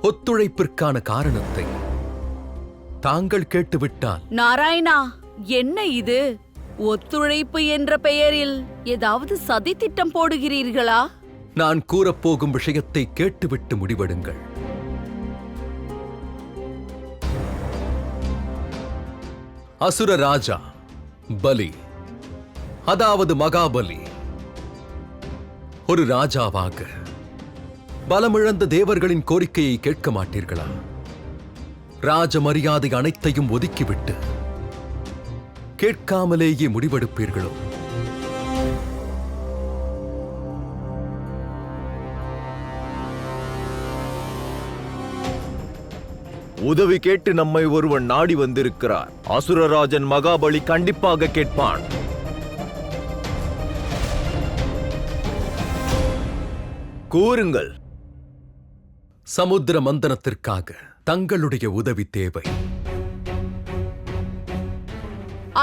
ஒத்துழைப்பிற்கான காரணத்தை தாங்கள் கேட்டுவிட்டால். நாராயணா, என்ன இது? ஒத்துழைப்பு என்ற பெயரில் ஏதாவது சதி திட்டம் போடுகிறீர்களா? நான் கூறப்போகும் விஷயத்தை கேட்டுவிட்டு முடிவெடுங்கள். அசுர ராஜா பலி, அதாவது மகாபலி, ஒரு ராஜாவாக பலமிழந்த தேவர்களின் கோரிக்கையை கேட்க மாட்டீர்களா? ராஜ மரியாதை அனைத்தையும் ஒதுக்கிவிட்டு கேட்காமலேயே முடிவெடுப்பீர்களோ? உதவி கேட்டு நம்மை ஒருவன் நாடி வந்திருக்கிறார். அசுரராஜன் மகாபலி கண்டிப்பாக கேட்பான். கூறுங்கள். சமுத்திர மந்தனத்திற்காக தங்களுடைய உதவி தேவை.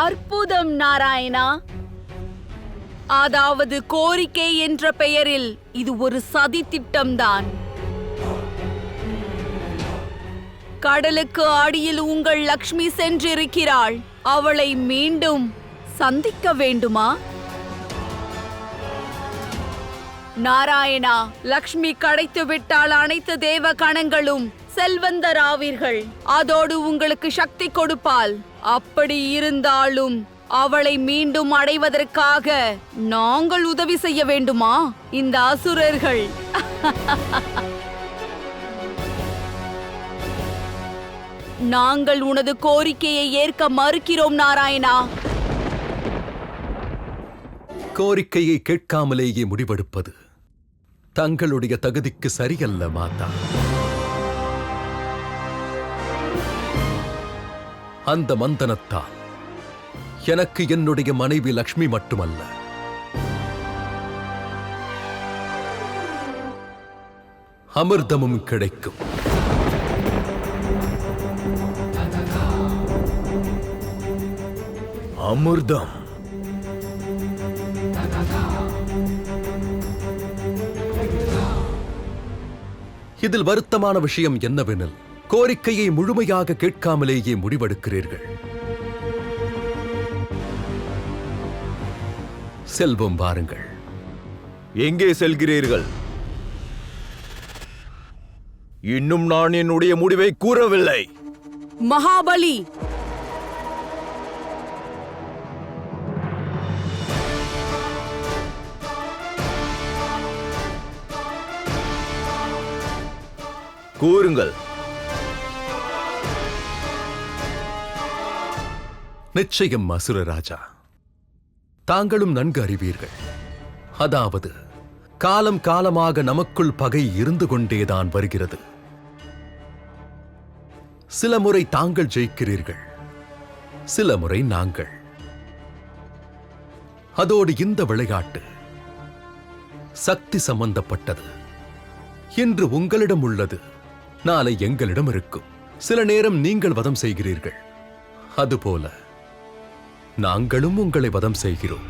அற்புதம் நாராயணா. அதாவது கோரிக்கை என்ற பெயரில் இது ஒரு சதி திட்டம்தான். கடலுக்கு அடியில் உங்கள் லக்ஷ்மி சென்றிருக்கிறாள். அவளை மீண்டும் சந்திக்க வேண்டுமா? நாராயணா, லக்ஷ்மி கிடைத்து விட்டால் அனைத்து தேவ கணங்களும் செல்வந்தராவீர்கள். அதோடு உங்களுக்கு சக்தி கொடுப்பாள். அப்படி இருந்தாலும் அவளை மீண்டும் அடைவதற்காக நாங்கள் உதவி செய்ய வேண்டுமா? இந்த அசுரர்கள் நாங்கள் உனது கோரிக்கையை ஏற்க மறுக்கிறோம் நாராயணா. கோரிக்கையை கேட்காமலேயே முடிவெடுப்பது தங்களுடைய தகுதிக்கு சரியல்ல மாதா. அந்த மந்தனத்தால் எனக்கு என்னுடைய மனைவி லக்ஷ்மி மட்டுமல்ல, அமிர்தமும் கிடைக்கும். அமிர்தம்? இதில் வருத்தமான விஷயம் என்னவெனில், கோரிக்கையை முழுமையாக கேட்காமலேயே முடிவெடுக்கிறீர்கள். செல்வம் வாருங்கள். எங்கே செல்கிறீர்கள்? இன்னும் நான் என்னுடைய முடிவை கூறவில்லை. மகாபலி, கூறுங்கள். நிச்சயம் அசுர ராஜா, தாங்களும் நன்கு அறிவீர்கள். அதாவது காலம் காலமாக நமக்குள் பகை இருந்து கொண்டேதான் வருகிறது. சில முறை தாங்கள் ஜெயிக்கிறீர்கள், சில முறை நாங்கள். அதோடு இந்த விளையாட்டு சக்தி சம்பந்தப்பட்டது. இன்று உங்களிடம் உள்ளது, நாளை எங்களிடம் இருக்கும். சில நேரம் நீங்கள் வதம் செய்கிறீர்கள், அதுபோல நாங்களும் உங்களை வதம் செய்கிறோம்.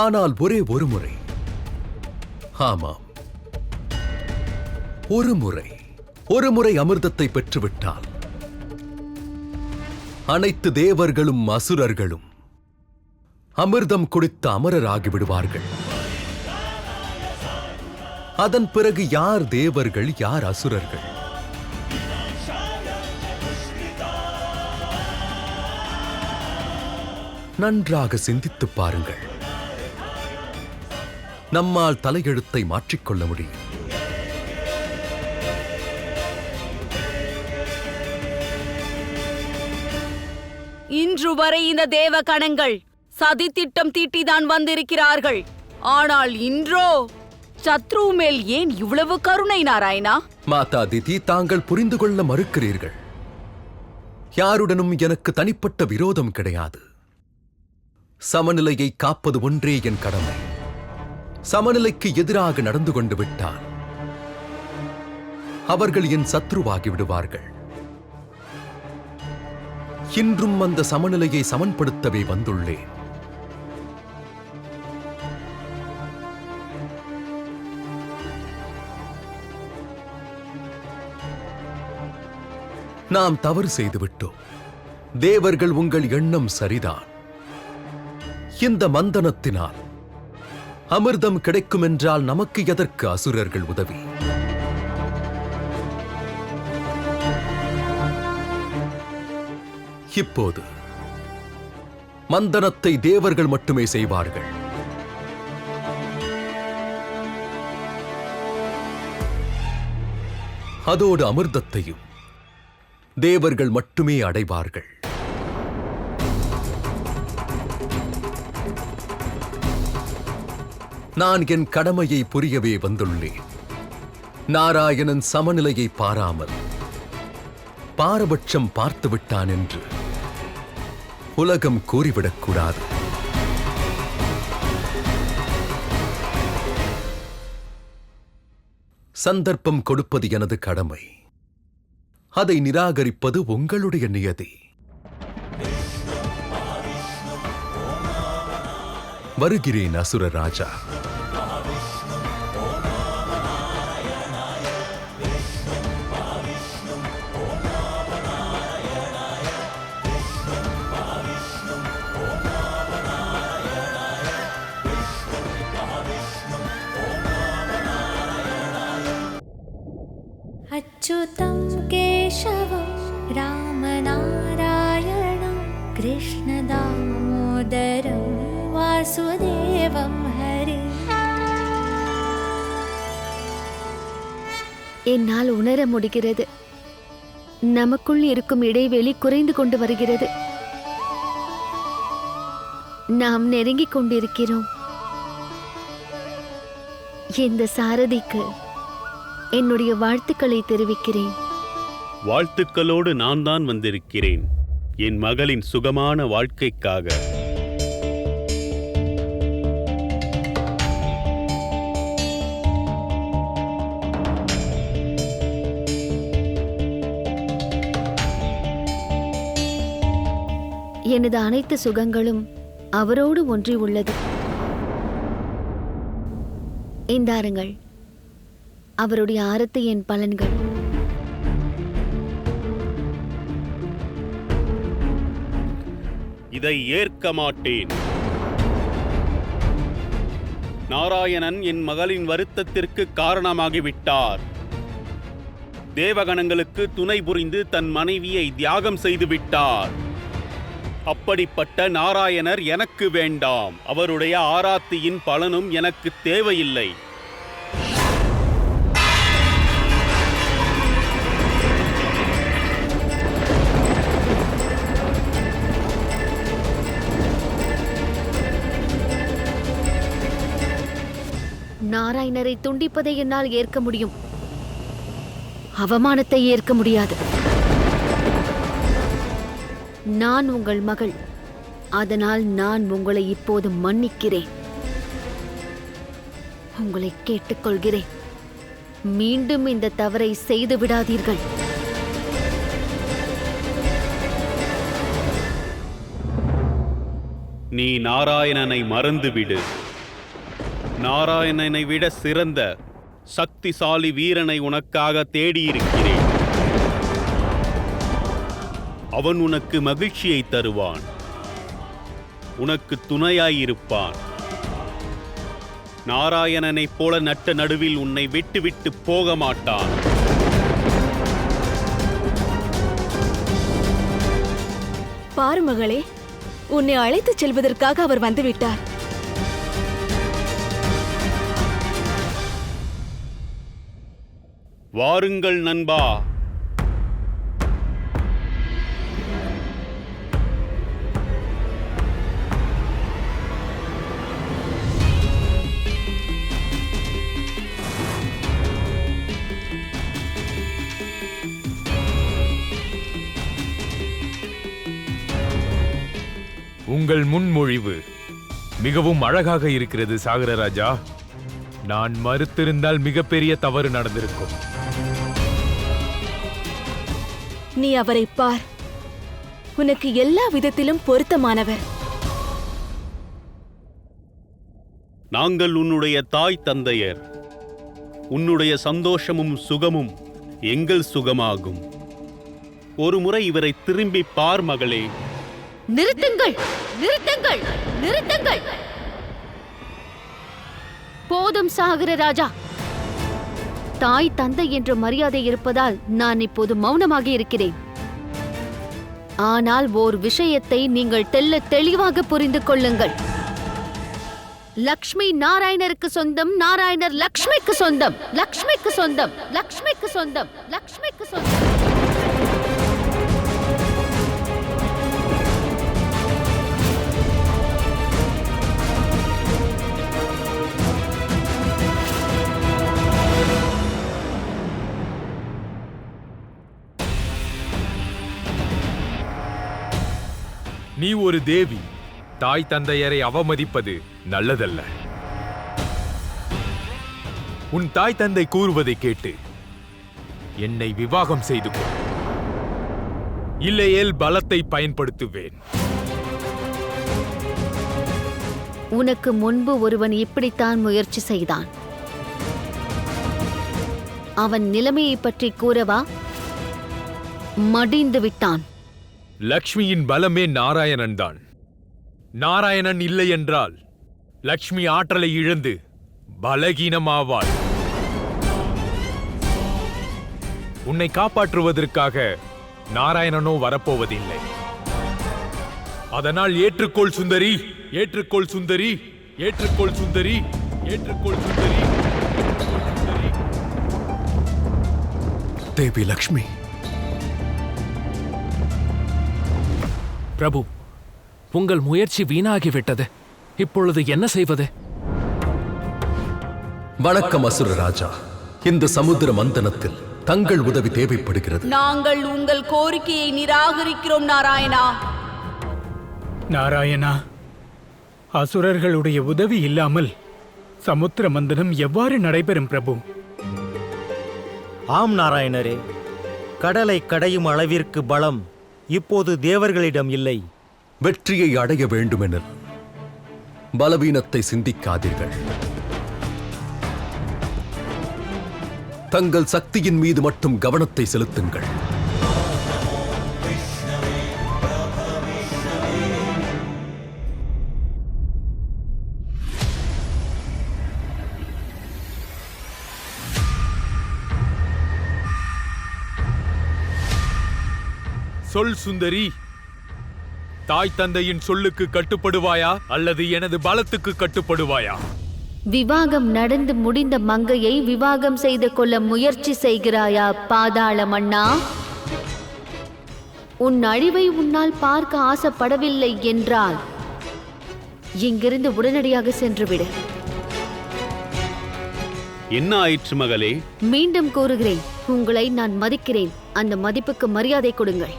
ஆனால் ஒரே ஒரு முறை, ஆமாம், ஒரு முறை அமிர்தத்தை பெற்றுவிட்டால் அனைத்து தேவர்களும் அசுரர்களும் அமிர்தம் குடித்த அமரராகி விடுவார்கள். அதன் பிறகு யார் தேவர்கள், யார் அசுரர்கள்? நன்றாக சிந்தித்துப் பாருங்கள். நம்மால் தலையெழுத்தை மாற்றிக்கொள்ள முடியும். இன்று வரை இந்த தேவ கணங்கள் சதி திட்டம் தீட்டிதான் வந்திருக்கிறார்கள். ஆனால் இன்றோ சத்ரு மேல் ஏன் இவ்வளவு கருணை நாராயணா? மாதா திதி, தாங்கள் புரிந்து கொள்ள மறுக்கிறீர்கள். யாருடனும் எனக்கு தனிப்பட்ட விரோதம் கிடையாது. சமநிலையை காப்பது ஒன்றே என் கடமை. சமநிலைக்கு எதிராக நடந்து கொண்டு விட்டால் அவர்கள் என் சத்ருவாகி விடுவார்கள். இன்றும் அந்த சமநிலையை சமன்படுத்தவே வந்துள்ளேன். நாம் தவறு செய்துவிட்டோம். தேவர்கள், உங்கள் எண்ணம் சரிதான். இந்த மந்தனத்தினால் அமிர்தம் கிடைக்கும் என்றால் நமக்கு எதற்கு அசுரர்கள் உதவி? இப்போது மந்தனத்தை தேவர்கள் மட்டுமே செய்வார்கள். அதோடு அமிர்தத்தையும் தேவர்கள் மட்டுமே அடைவார்கள். நான் என் கடமையை புரியவே வந்துள்ளேன். நாராயணன் சமநிலையை பாராமல் பாரபட்சம் பார்த்துவிட்டான் என்று உலகம் கூறிவிடக்கூடாது. சந்தர்ப்பம் கொடுப்பது எனது கடமை. அதை நிராகரிப்பது உங்களுடைய நியதி. வருகிறேன் அசுர ராஜா. अच्युतं केशवं रामनारायणं कृष्णदामोदरं वासुदेवं हरि. என்னால் உணர முடிகிறது. நமக்குள் இருக்கும் இடைவெளி குறைந்து கொண்டு வருகிறது. நாம் நெருங்கிக் கொண்டிருக்கிறோம். இந்த சாரதிக்கு என்னுடைய வாழ்த்துக்களை தெரிவிக்கிறேன். வாழ்த்துக்களோடு நான் தான் வந்திருக்கிறேன், என் மகளின் சுகமான வாழ்க்கைக்காக. எனது அனைத்து சுகங்களும் அவரோடு ஒன்றி உள்ளது. இந்தாருங்கள் அவருடைய ஆரத்தியின் பலன்கள். இதை ஏற்க மாட்டேன். நாராயணன் என் மகளின் வருத்தத்திற்கு காரணமாகிவிட்டார். தேவகணங்களுக்கு துணை புரிந்து தன் மனைவியை தியாகம் செய்து விட்டார். அப்படிப்பட்ட நாராயணர் எனக்கு வேண்டாம். அவருடைய ஆராத்தியின் பலனும் எனக்கு தேவையில்லை. நாராயணரை துண்டிப்பதை என்னால் ஏற்க முடியும், அவமானத்தை ஏற்க முடியாது. நான் உங்கள் மகள், அதனால் நான் உங்களை இப்போது மன்னிக்கிறேன். உங்களை கேட்டுக்கொள்கிறேன், மீண்டும் இந்த தவறை செய்து விடாதீர்கள். நீ நாராயணனை மறந்துவிடு. நாராயணனை விட சிறந்த சக்திசாலி வீரனை உனக்காக தேடியிருக்கிறேன். அவன் உனக்கு மகிழ்ச்சியை தருவான், உனக்கு துணையாயிருப்பான். நாராயணனைப் போல நட்ட நடுவில் உன்னை விட்டுவிட்டு போக மாட்டான். பாரு மகளே, உன்னை அழைத்துச் செல்வதற்காக அவர் வந்துவிட்டார். வாருங்கள் நண்பா. உங்கள் முன்மொழிவு மிகவும் அழகாக இருக்கிறது சாகரராஜா. நான் மறுத்திருந்தால் மிகப்பெரிய தவறு நடந்திருக்கும். நீ அவரை பார், உனக்கு எல்லா விதத்திலும் பொருத்தமானவர். நாங்கள் உன்னுடைய தாய் தந்தையர். உன்னுடைய சந்தோஷமும் சுகமும் எங்கள் சுகமாகும். ஒரு முறை இவரை திரும்பி பார் மகளே. நிறுத்துங்கள், நிறுத்துங்கள், நிறுத்துங்கள். போதும் சாகரராஜா. தாய் தந்தை என்ற மரியாதை இருப்பதால் நான் இப்போது மௌனமாக இருக்கிறேன். ஆனால் ஓர் விஷயத்தை நீங்கள் தெள்ளத் தெளிவாக புரிந்து கொள்ளுங்கள். லக்ஷ்மி நாராயணருக்கு சொந்தம், நாராயணர் லக்ஷ்மிக்கு சொந்தம், லக்ஷ்மிக்கு சொந்தம், லக்ஷ்மிக்கு சொந்தம், லக்ஷ்மிக்கு சொந்தம். நீ ஒரு தேவி. தாய் தந்தையரை அவமதிப்பது நல்லதல்ல. உன் தாய் தந்தை கூறுவதை கேட்டு என்னை விவாகம் செய்து கொள், இல்லையேல் பலத்தை பயன்படுத்துவேன். உனக்கு முன்பு ஒருவன் இப்படித்தான் முயற்சி செய்தான். அவன் நிலைமையை பற்றி கூறவா? மடிந்து விட்டான். லக்ஷ்மியின் பலமே நாராயணன் தான். நாராயணன் இல்லை என்றால் லக்ஷ்மி ஆற்றலை இழந்து பலகீனமாவாள். உன்னை காப்பாற்றுவதற்காக நாராயணனோ வரப்போவதில்லை. அதனால் ஏற்றுக்கொள் சுந்தரி, ஏற்றுக்கொள் சுந்தரி, ஏற்றுக்கொள் சுந்தரி, ஏற்றுக்கொள் சுந்தரி. தேவி லக்ஷ்மி. பிரபு, உங்கள் முயற்சி வீணாகிவிட்டது. இப்பொழுது என்ன செய்வது? வணக்கம் அசுர ராஜா. இந்த சமுத்திர மந்தனத்தில் தங்கள் உதவி தேவைப்படுகிறது. நாங்கள் உங்கள் கோரிக்கையை நிராகரிக்கிறோம் நாராயணா. நாராயணா, அசுரர்களுடைய உதவி இல்லாமல் சமுத்திர மந்தனம் எவ்வாறு நடைபெறும் பிரபு? ஆம் நாராயணரே, கடலை கடையும் அளவிற்கு பலம் இப்போது தேவர்களிடம் இல்லை. வெற்றியை அடைய வேண்டுமெனில் பலவீனத்தை சிந்திக்காதீர்கள். தங்கள் சக்தியின் மீது மட்டும் கவனத்தை செலுத்துங்கள். சொல் சுந்தரி, தாய் தந்தையின் சொல்லுக்கு கட்டுப்படுவாயா அல்லது எனது பலத்துக்கு கட்டுப்படுவாயா? விவாகம் நடந்து முடிந்த மங்கையை விவாகம் செய்து கொள்ள முயற்சி செய்கிறாயா பாதாள மன்னா? உன் அழிவை உன்னால் பார்க்க ஆசைப்படவில்லை என்றால் இங்கிருந்து உடனடியாக சென்றுவிடு. என்ன ஆயிற்று மகளே? மீண்டும் கூறுகிறேன், உங்களை நான் மதிக்கிறேன். அந்த மதிப்புக்கு மரியாதை கொடுங்கள்.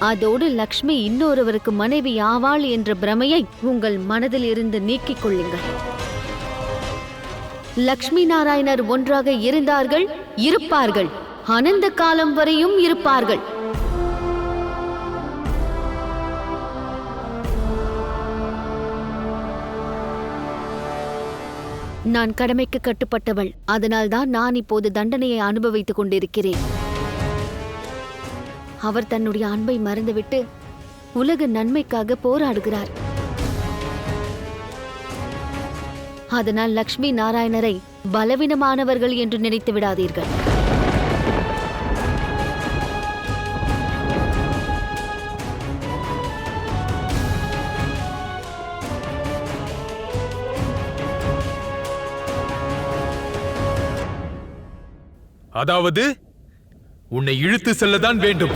அதோடு லக்ஷ்மி இன்னொருவருக்கு மனைவி ஆவாள் என்ற பிரமையை உங்கள் மனதில் இருந்து நீக்கிக் கொள்ளுங்கள். லக்ஷ்மி நாராயணர் ஒன்றாக இருந்தார்கள், இருப்பார்கள், அனந்த காலம் வரையும் இருப்பார்கள். நான் கடமைக்கு கட்டுப்பட்டவள். அதனால்தான் நான் இப்போது தண்டனையை அனுபவித்துக் கொண்டிருக்கிறேன். அவர் தன்னுடைய அன்பை மறந்துவிட்டு உலக நன்மைக்காக போராடுகிறார். அதனால் லக்ஷ்மி நாராயணரை பலவீனமானவர்கள் என்று நினைத்து விடாதீர்கள். அதாவது உன்னை இழுத்து செல்லதான் வேண்டும்.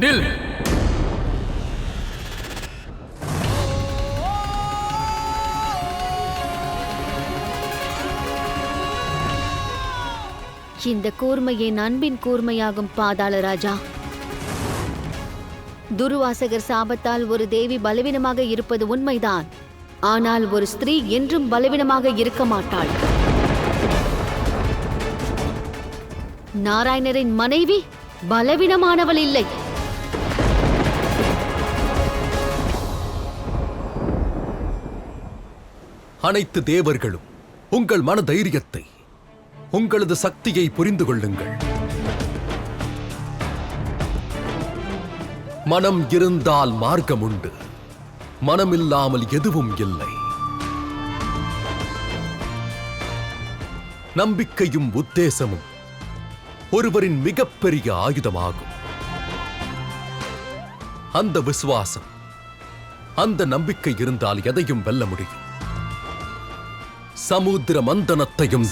நில். இந்த கூர்மை என் அன்பின் கூர்மையாகும் பாதாள ராஜா. துர்வாசகர் சாபத்தால் ஒரு தேவி பலவீனமாக இருப்பது உண்மைதான். ஆனால் ஒரு ஸ்திரீ என்றும் பலவீனமாக இருக்க மாட்டாள். நாராயணரின் மனைவி பலவீனமானவள் இல்லை. அனைத்து தேவர்களும் உங்கள் மன தைரியத்தை, உங்களது சக்தியை புரிந்து கொள்ளுங்கள். மனம் இருந்தால் மார்க்கம் உண்டு, மனமில்லாமல் எதுவும் இல்லை. நம்பிக்கையும் உத்தேசமும் ஒருவரின் மிகப்பெரிய ஆயுதமாகும். அந்த விசுவாசம், அந்த நம்பிக்கை இருந்தால் எதையும் வெல்ல முடியும். சமுத்திர மந்தனத்தையும்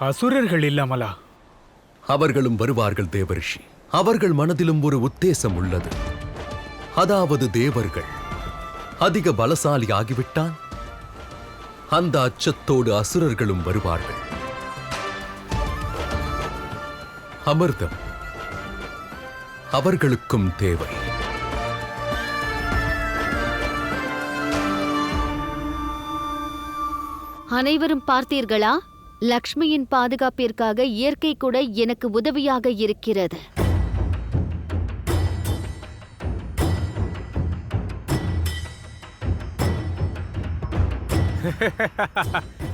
அசுரர்கள் இல்லாமலா? அவர்களும் வருவார்கள் தேவரிஷி. அவர்கள் மனதிலும் ஒரு உத்தேசம் உள்ளது. அதாவது தேவர்கள் அதிக பலசாலி ஆகிவிட்டால் அந்த அச்சத்தோடு அசுரர்களும் வருவார்கள். அமிர்தம் அவர்களுக்கும் தேவை. அனைவரும் பார்த்தீர்களா? லக்ஷ்மியின் பாதுகாப்பிற்காக இயற்கை கூட எனக்கு உதவியாக இருக்கிறது.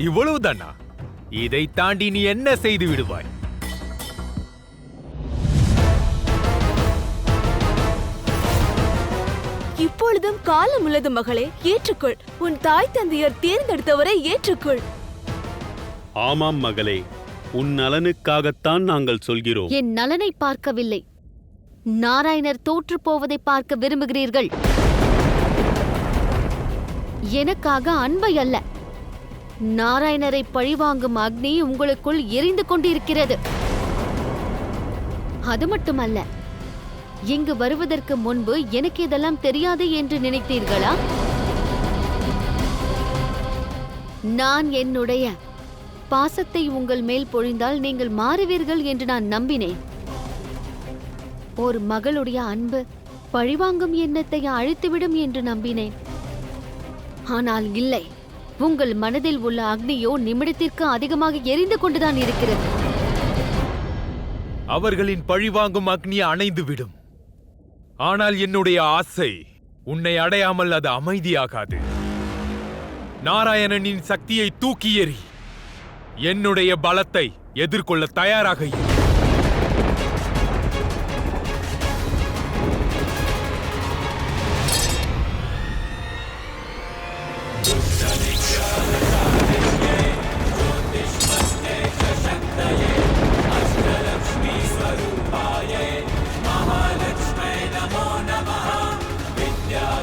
இவ்வளவுதானா? இதை தாண்டி நீ என்ன செய்து விடுவாய்? இப்பொழுதும் காலம் உள்ளது மகளே, ஏற்றுக்கொள். உன் தாய் தந்தையர் தேர்ந்தெடுத்தவரை ஏற்றுக்கொள். ஆமாம் மகளே, உன் நலனுக்காகத்தான் நாங்கள் சொல்கிறோம். என் நலனை பார்க்கவில்லை, நாராயணர் தோற்று போவதை பார்க்க விரும்புகிறீர்கள். எனக்காக அன்பை அல்ல, நாராயணரை பழிவாங்கும் அக்னி உங்களுக்குள் எரிந்து கொண்டிருக்கிறது. அது மட்டுமல்ல, இங்கு வருவதற்கு முன்பு எனக்கு இதெல்லாம் தெரியாது என்று நினைத்தீர்களா? நான் என்னுடைய பாசத்தை உங்கள் மேல் பொழிந்தால் நீங்கள் மாறுவீர்கள் என்று நான் நம்பினேன். ஒரு மகளுடைய அன்பு பழிவாங்கும் எண்ணத்தை அழித்துவிடும் என்று நம்பினேன். ஆனால் இல்லை, உங்கள் மனதில் உள்ள அக்னியோ நிமிடத்திற்கு அதிகமாக எரிந்து கொண்டுதான் இருக்கிறது. அவர்களின் பழிவாங்கும் அக்னி அணைந்துவிடும். ஆனால் என்னுடைய ஆசை உன்னை அடையாமல் அது அமைதியாகாது. நாராயணனின் சக்தியை தூக்கி எறி. என்னுடைய பலத்தை எதிர்கொள்ள தயாராக இரு.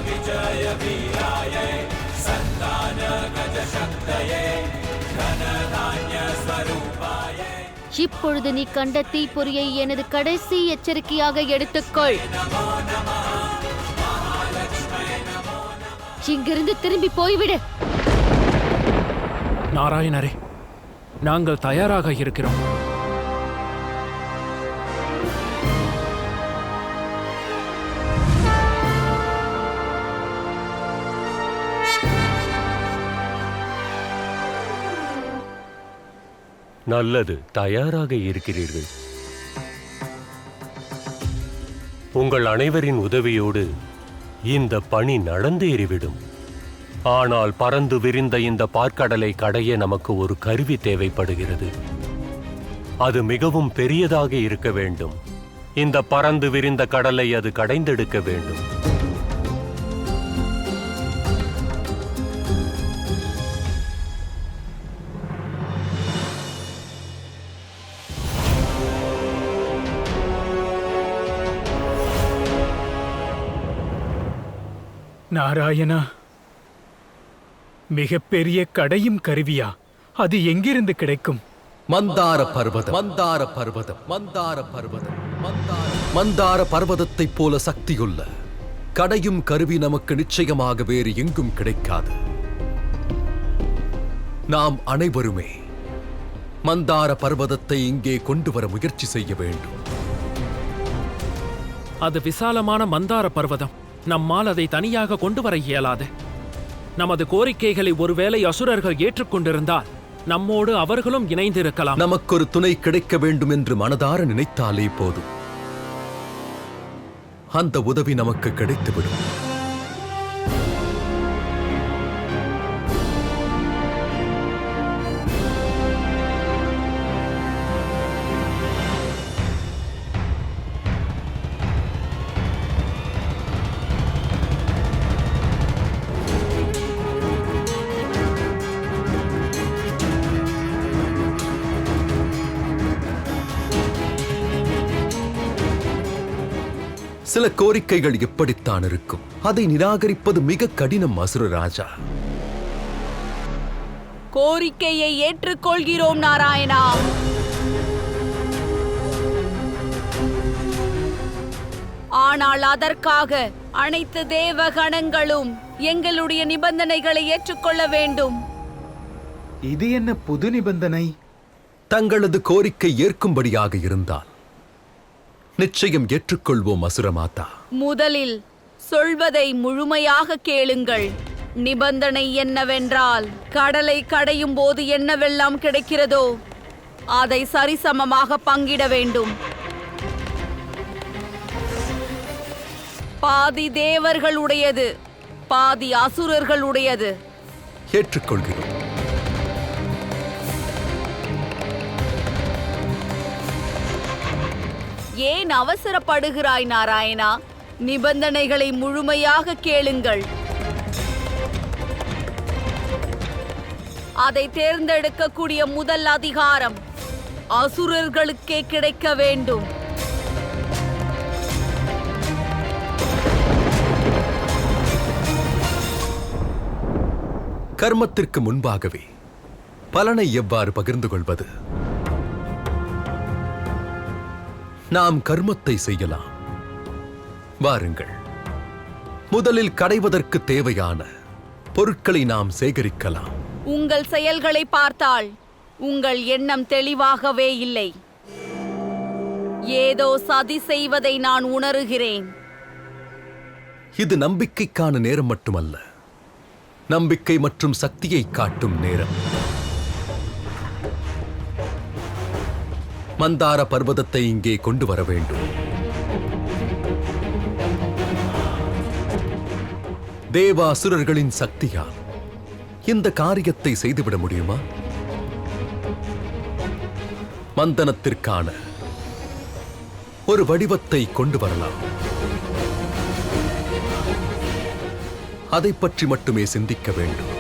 विजय वीराय संतान गज शक्त இப்பொழுது நீ கண்ட தீப்பொறியை எனது கடைசி எச்சரிக்கையாக எடுத்துக்கொள். இங்கிருந்து திரும்பி போய்விடு. நாராயணரே, நாங்கள் தயாராக இருக்கிறோம். நல்லது, தயாராக இருக்கிறீர்கள். உங்கள் அனைவரின் உதவியோடு இந்த பணி நடந்தேறிவிடும். ஆனால் பறந்து விரிந்த இந்த பாற்கடலை கடைய நமக்கு ஒரு கருவி தேவைப்படுகிறது. அது மிகவும் பெரியதாக இருக்க வேண்டும். இந்த பறந்து விரிந்த கடலை அது கடைந்தெடுக்க வேண்டும். நாராயணா, மிகப்பெரிய கடையும் கருவியா? அது எங்கிருந்து கிடைக்கும்? மந்தார பர்வதம், மந்தார பர்வதம், மந்தார பர்வதம், மந்தார பர்வதத்தைப் போல சக்தியுள்ள கடையும் கருவி நமக்கு நிச்சயமாக வேறு எங்கும் கிடைக்காது. நாம் அனைவருமே மந்தார பர்வதத்தை இங்கே கொண்டு வர முயற்சி செய்ய வேண்டும். அது விசாலமான மந்தார பர்வதம். நம்மால் அதை தனியாக கொண்டு வர இயலாது. நமது கோரிக்கைகளை ஒருவேளை அசுரர்கள் ஏற்றுக்கொண்டிருந்தால் நம்மோடு அவர்களும் இணைந்திருக்கலாம். நமக்கொரு துணை கிடைக்க வேண்டும் என்று மனதார நினைத்தாலே போதும், அந்த உதவி நமக்கு கிடைத்துவிடும். சில கோரிக்கைகள் எப்படித்தான் இருக்கும், அதை நிராகரிப்பது மிக கடினம். அசுரராஜா, கோரிக்கையை ஏற்றுக்கொள்கிறோம் நாராயணா. ஆனால் அதற்காக அனைத்து தேவகணங்களும் எங்களுடைய நிபந்தனைகளை ஏற்றுக்கொள்ள வேண்டும். இது என்ன புது நிபந்தனை? தங்களது கோரிக்கை ஏற்கும்படியாக இருந்தால் நிச்சயம் ஏற்றுக்கொள்வோம் அசுரமாதா. முதலில் சொல்வதை முழுமையாக கேளுங்கள். நிபந்தனை என்னவென்றால், கடலை கடையும் போது என்னவெல்லாம் கிடைக்கிறதோ அதை சரிசமமாக பங்கிட வேண்டும். பாதி தேவர்களுடையது, பாதி அசுரர்களுடையது. ஏற்றுக்கொள்கிறோம். ஏன் அவசரப்படுகிறாய் நாராயணா? நிபந்தனைகளை முழுமையாக கேளுங்கள். அதை தேர்ந்தெடுக்கக்கூடிய முதல் அதிகாரம் அசுரர்களுக்கே கிடைக்க வேண்டும். கர்மத்திற்கு முன்பாகவே பலனை எவ்வாறு பகிர்ந்து கொள்வது? நாம் கர்மத்தை செய்யலாம். வாருங்கள், முதலில் கடைவதற்கு தேவையான பொருட்களை நாம் சேகரிக்கலாம். உங்கள் செயல்களை பார்த்தால் உங்கள் எண்ணம் தெளிவாகவே இல்லை. ஏதோ சதி செய்வதை நான் உணர்கிறேன். இது நம்பிக்கைக்கான நேரம் மட்டுமல்ல, நம்பிக்கை மற்றும் சக்தியை காட்டும் நேரம். மந்தார பர்வதத்தை இங்கே கொண்டு வர வேண்டும். தேவாசுரர்களின் சக்தியால் இந்த காரியத்தை செய்துவிட முடியுமா? மந்தனத்திற்கான ஒரு வடிவத்தை கொண்டு வரலாம். அதை பற்றி மட்டுமே சிந்திக்க வேண்டும்.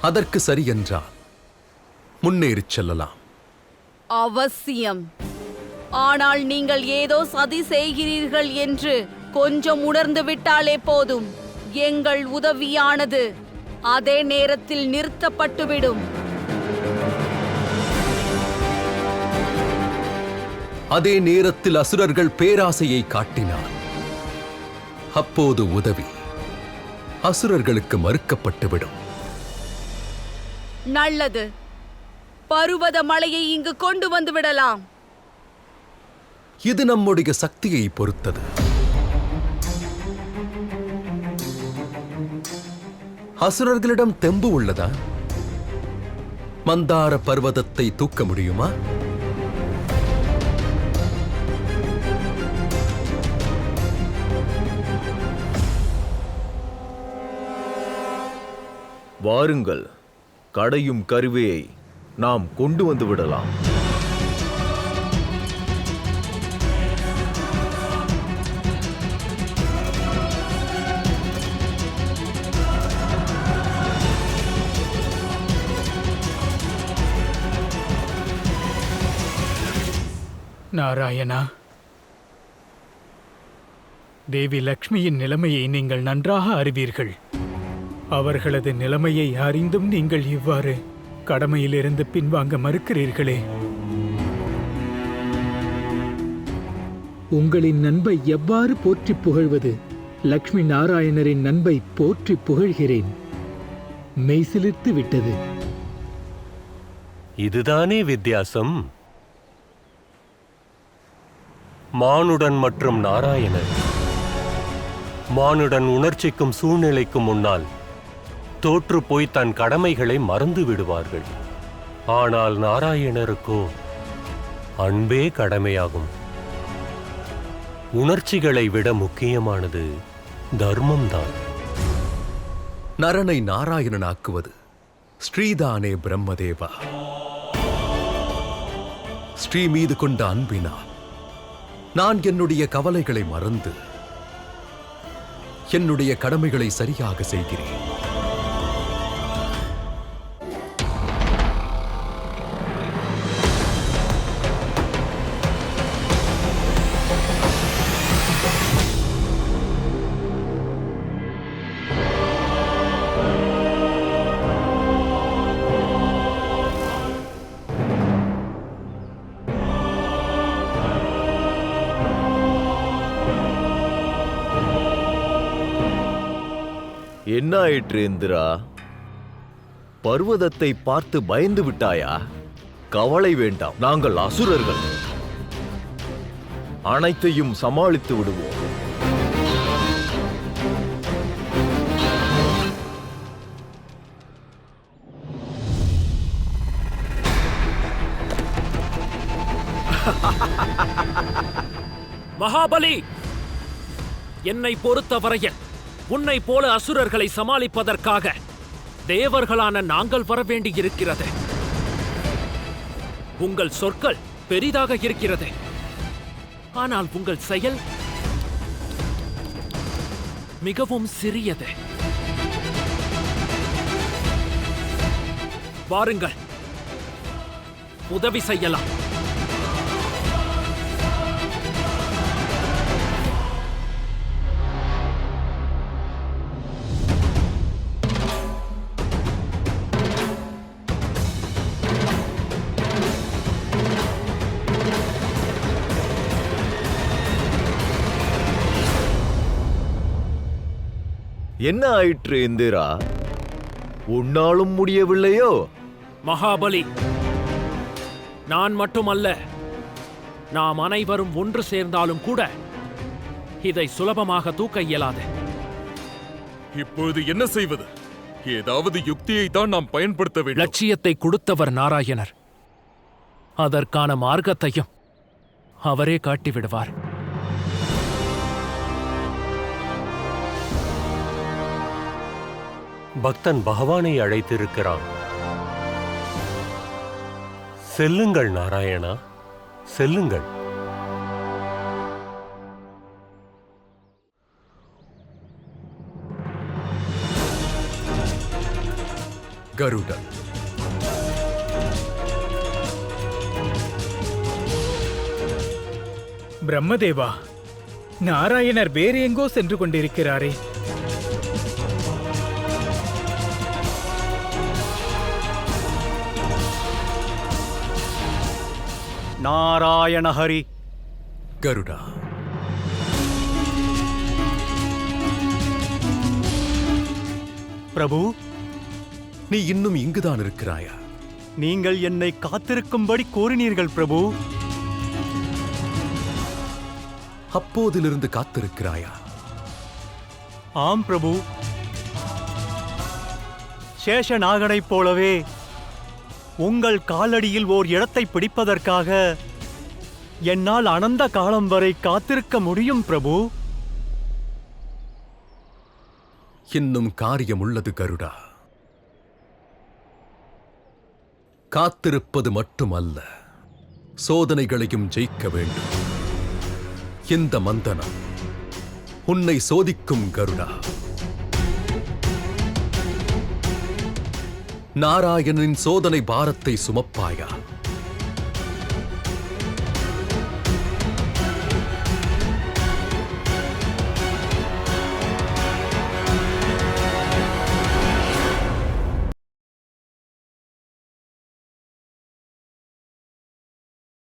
அதற்கு சரி என்றால் முன்னேறிச் செல்லலாம். அவசியம். ஆனால் நீங்கள் ஏதோ சதி செய்கிறீர்கள் என்று கொஞ்சம் உணர்ந்து விட்டாலே போதும். எங்கள் உதவியானது அதே நேரத்தில் நிறுத்தப்பட்டுவிடும். அதே நேரத்தில் அசுரர்கள் பேராசையை காட்டினார். அப்போது உதவி அசுரர்களுக்கு மறுக்கப்பட்டுவிடும். நல்லது, பருவத மலையை இங்கு கொண்டு வந்து விடலாம். இது நம்முடைய சக்தியை பொறுத்தது. அசுரர்களிடம் தெம்பு உள்ளதா? மந்தார பர்வதத்தை தூக்க முடியுமா? வாருங்கள், கடையும் கருவியை நாம் கொண்டு வந்து விடலாம். நாராயணா, தேவி லக்ஷ்மியின் நிலைமையை நீங்கள் நன்றாக அறிவீர்கள். அவர்களது நிலைமையை அறிந்தும் நீங்கள் இவ்வாறு கடமையிலிருந்து பின்வாங்க மறுக்கிறீர்களே. உங்களின் நண்பை எவ்வாறு போற்றி புகழ்வது? லக்ஷ்மி நாராயணரின் நண்பை போற்றி புகழ்கிறேன். மெய்சிலிர்த்து விட்டது. இதுதானே வித்தியாசம். மானுடன் மற்றும் நாராயணன். மானுடன் உணர்ச்சிக்கும் சூழ்நிலைக்கும் முன்னால் தோற்று போய் தன் கடமைகளை மறந்து விடுவார்கள். ஆனால் நாராயணருக்கோ அன்பே கடமையாகும். உணர்ச்சிகளை விட முக்கியமானது தர்மம்தான். நரனை நாராயணனாக்குவது ஸ்ரீதானே பிரம்மதேவா. ஸ்ரீ மீது கொண்ட அன்பினால் நான் என்னுடைய கவலைகளை மறந்து என்னுடைய கடமைகளை சரியாக செய்கிறேன். என்ன ஆயிற்று இந்திரா? பர்வதத்தை பார்த்து பயந்து விட்டாயா? கவலை வேண்டாம், நாங்கள் அசுரர்கள். அனைத்தையும் சமாளித்து விடுவோம். மகாபலி, என்னை பொறுத்தவரையில் உன்னை போல அசுரர்களை சமாளிப்பதற்காக தேவர்களான நாங்கள் வர வேண்டியிருக்கிறது. உங்கள் சொற்கள் பெரிதாக இருக்கிறது, ஆனால் உங்கள் செயல் மிகவும் சிறியது. வாருங்கள், உதவி செய்யலாம். என்ன ஆயிற்று இந்திரா? உன்னாலும் முடியவில்லையோ? மகாபலி, நான் மட்டுமல்ல, நாம் அனைவரும் ஒன்று சேர்ந்தாலும் கூட இதை சுலபமாக தூக்க இயலாது. இப்பொழுது என்ன செய்வது? ஏதாவது யுக்தியை தான் நாம் பயன்படுத்த வேண்டும். லட்சியத்தை கொடுத்தவர் நாராயணர். அதற்கான மார்க்கத்தையும் அவரே காட்டிவிடுவார். பக்தன் பகவானை அழைத்திருக்கிறான். செல்லுங்கள் நாராயணா, செல்லுங்கள். கருடன். பிரம்மதேவா, நாராயணர் வேறு எங்கோ சென்று கொண்டிருக்கிறாரே. நாராயண ஹரி, கருடா. பிரபு, நீ இன்னும் இங்குதான் இருக்கிறாயா? நீங்கள் என்னை காத்திருக்கும்படி கோரினீர்கள் பிரபு. அப்போதிலிருந்து காத்திருக்கிறாயா? ஆம் பிரபு. சேஷநாகனைப் போலவே உங்கள் காலடியில் ஓர் இடத்தை பிடிப்பதற்காக என்னால் அனந்த காலம் வரை காத்திருக்க முடியும் பிரபு. இன்னும் காரியம் உள்ளது கருடா. காத்திருப்பது மட்டுமல்ல, சோதனைகளையும் ஜெயிக்க வேண்டும். இந்த மந்தனம் உன்னை சோதிக்கும் கருடா. நாராயணனின் சோதனை பாரத்தை சுமப்பாயா?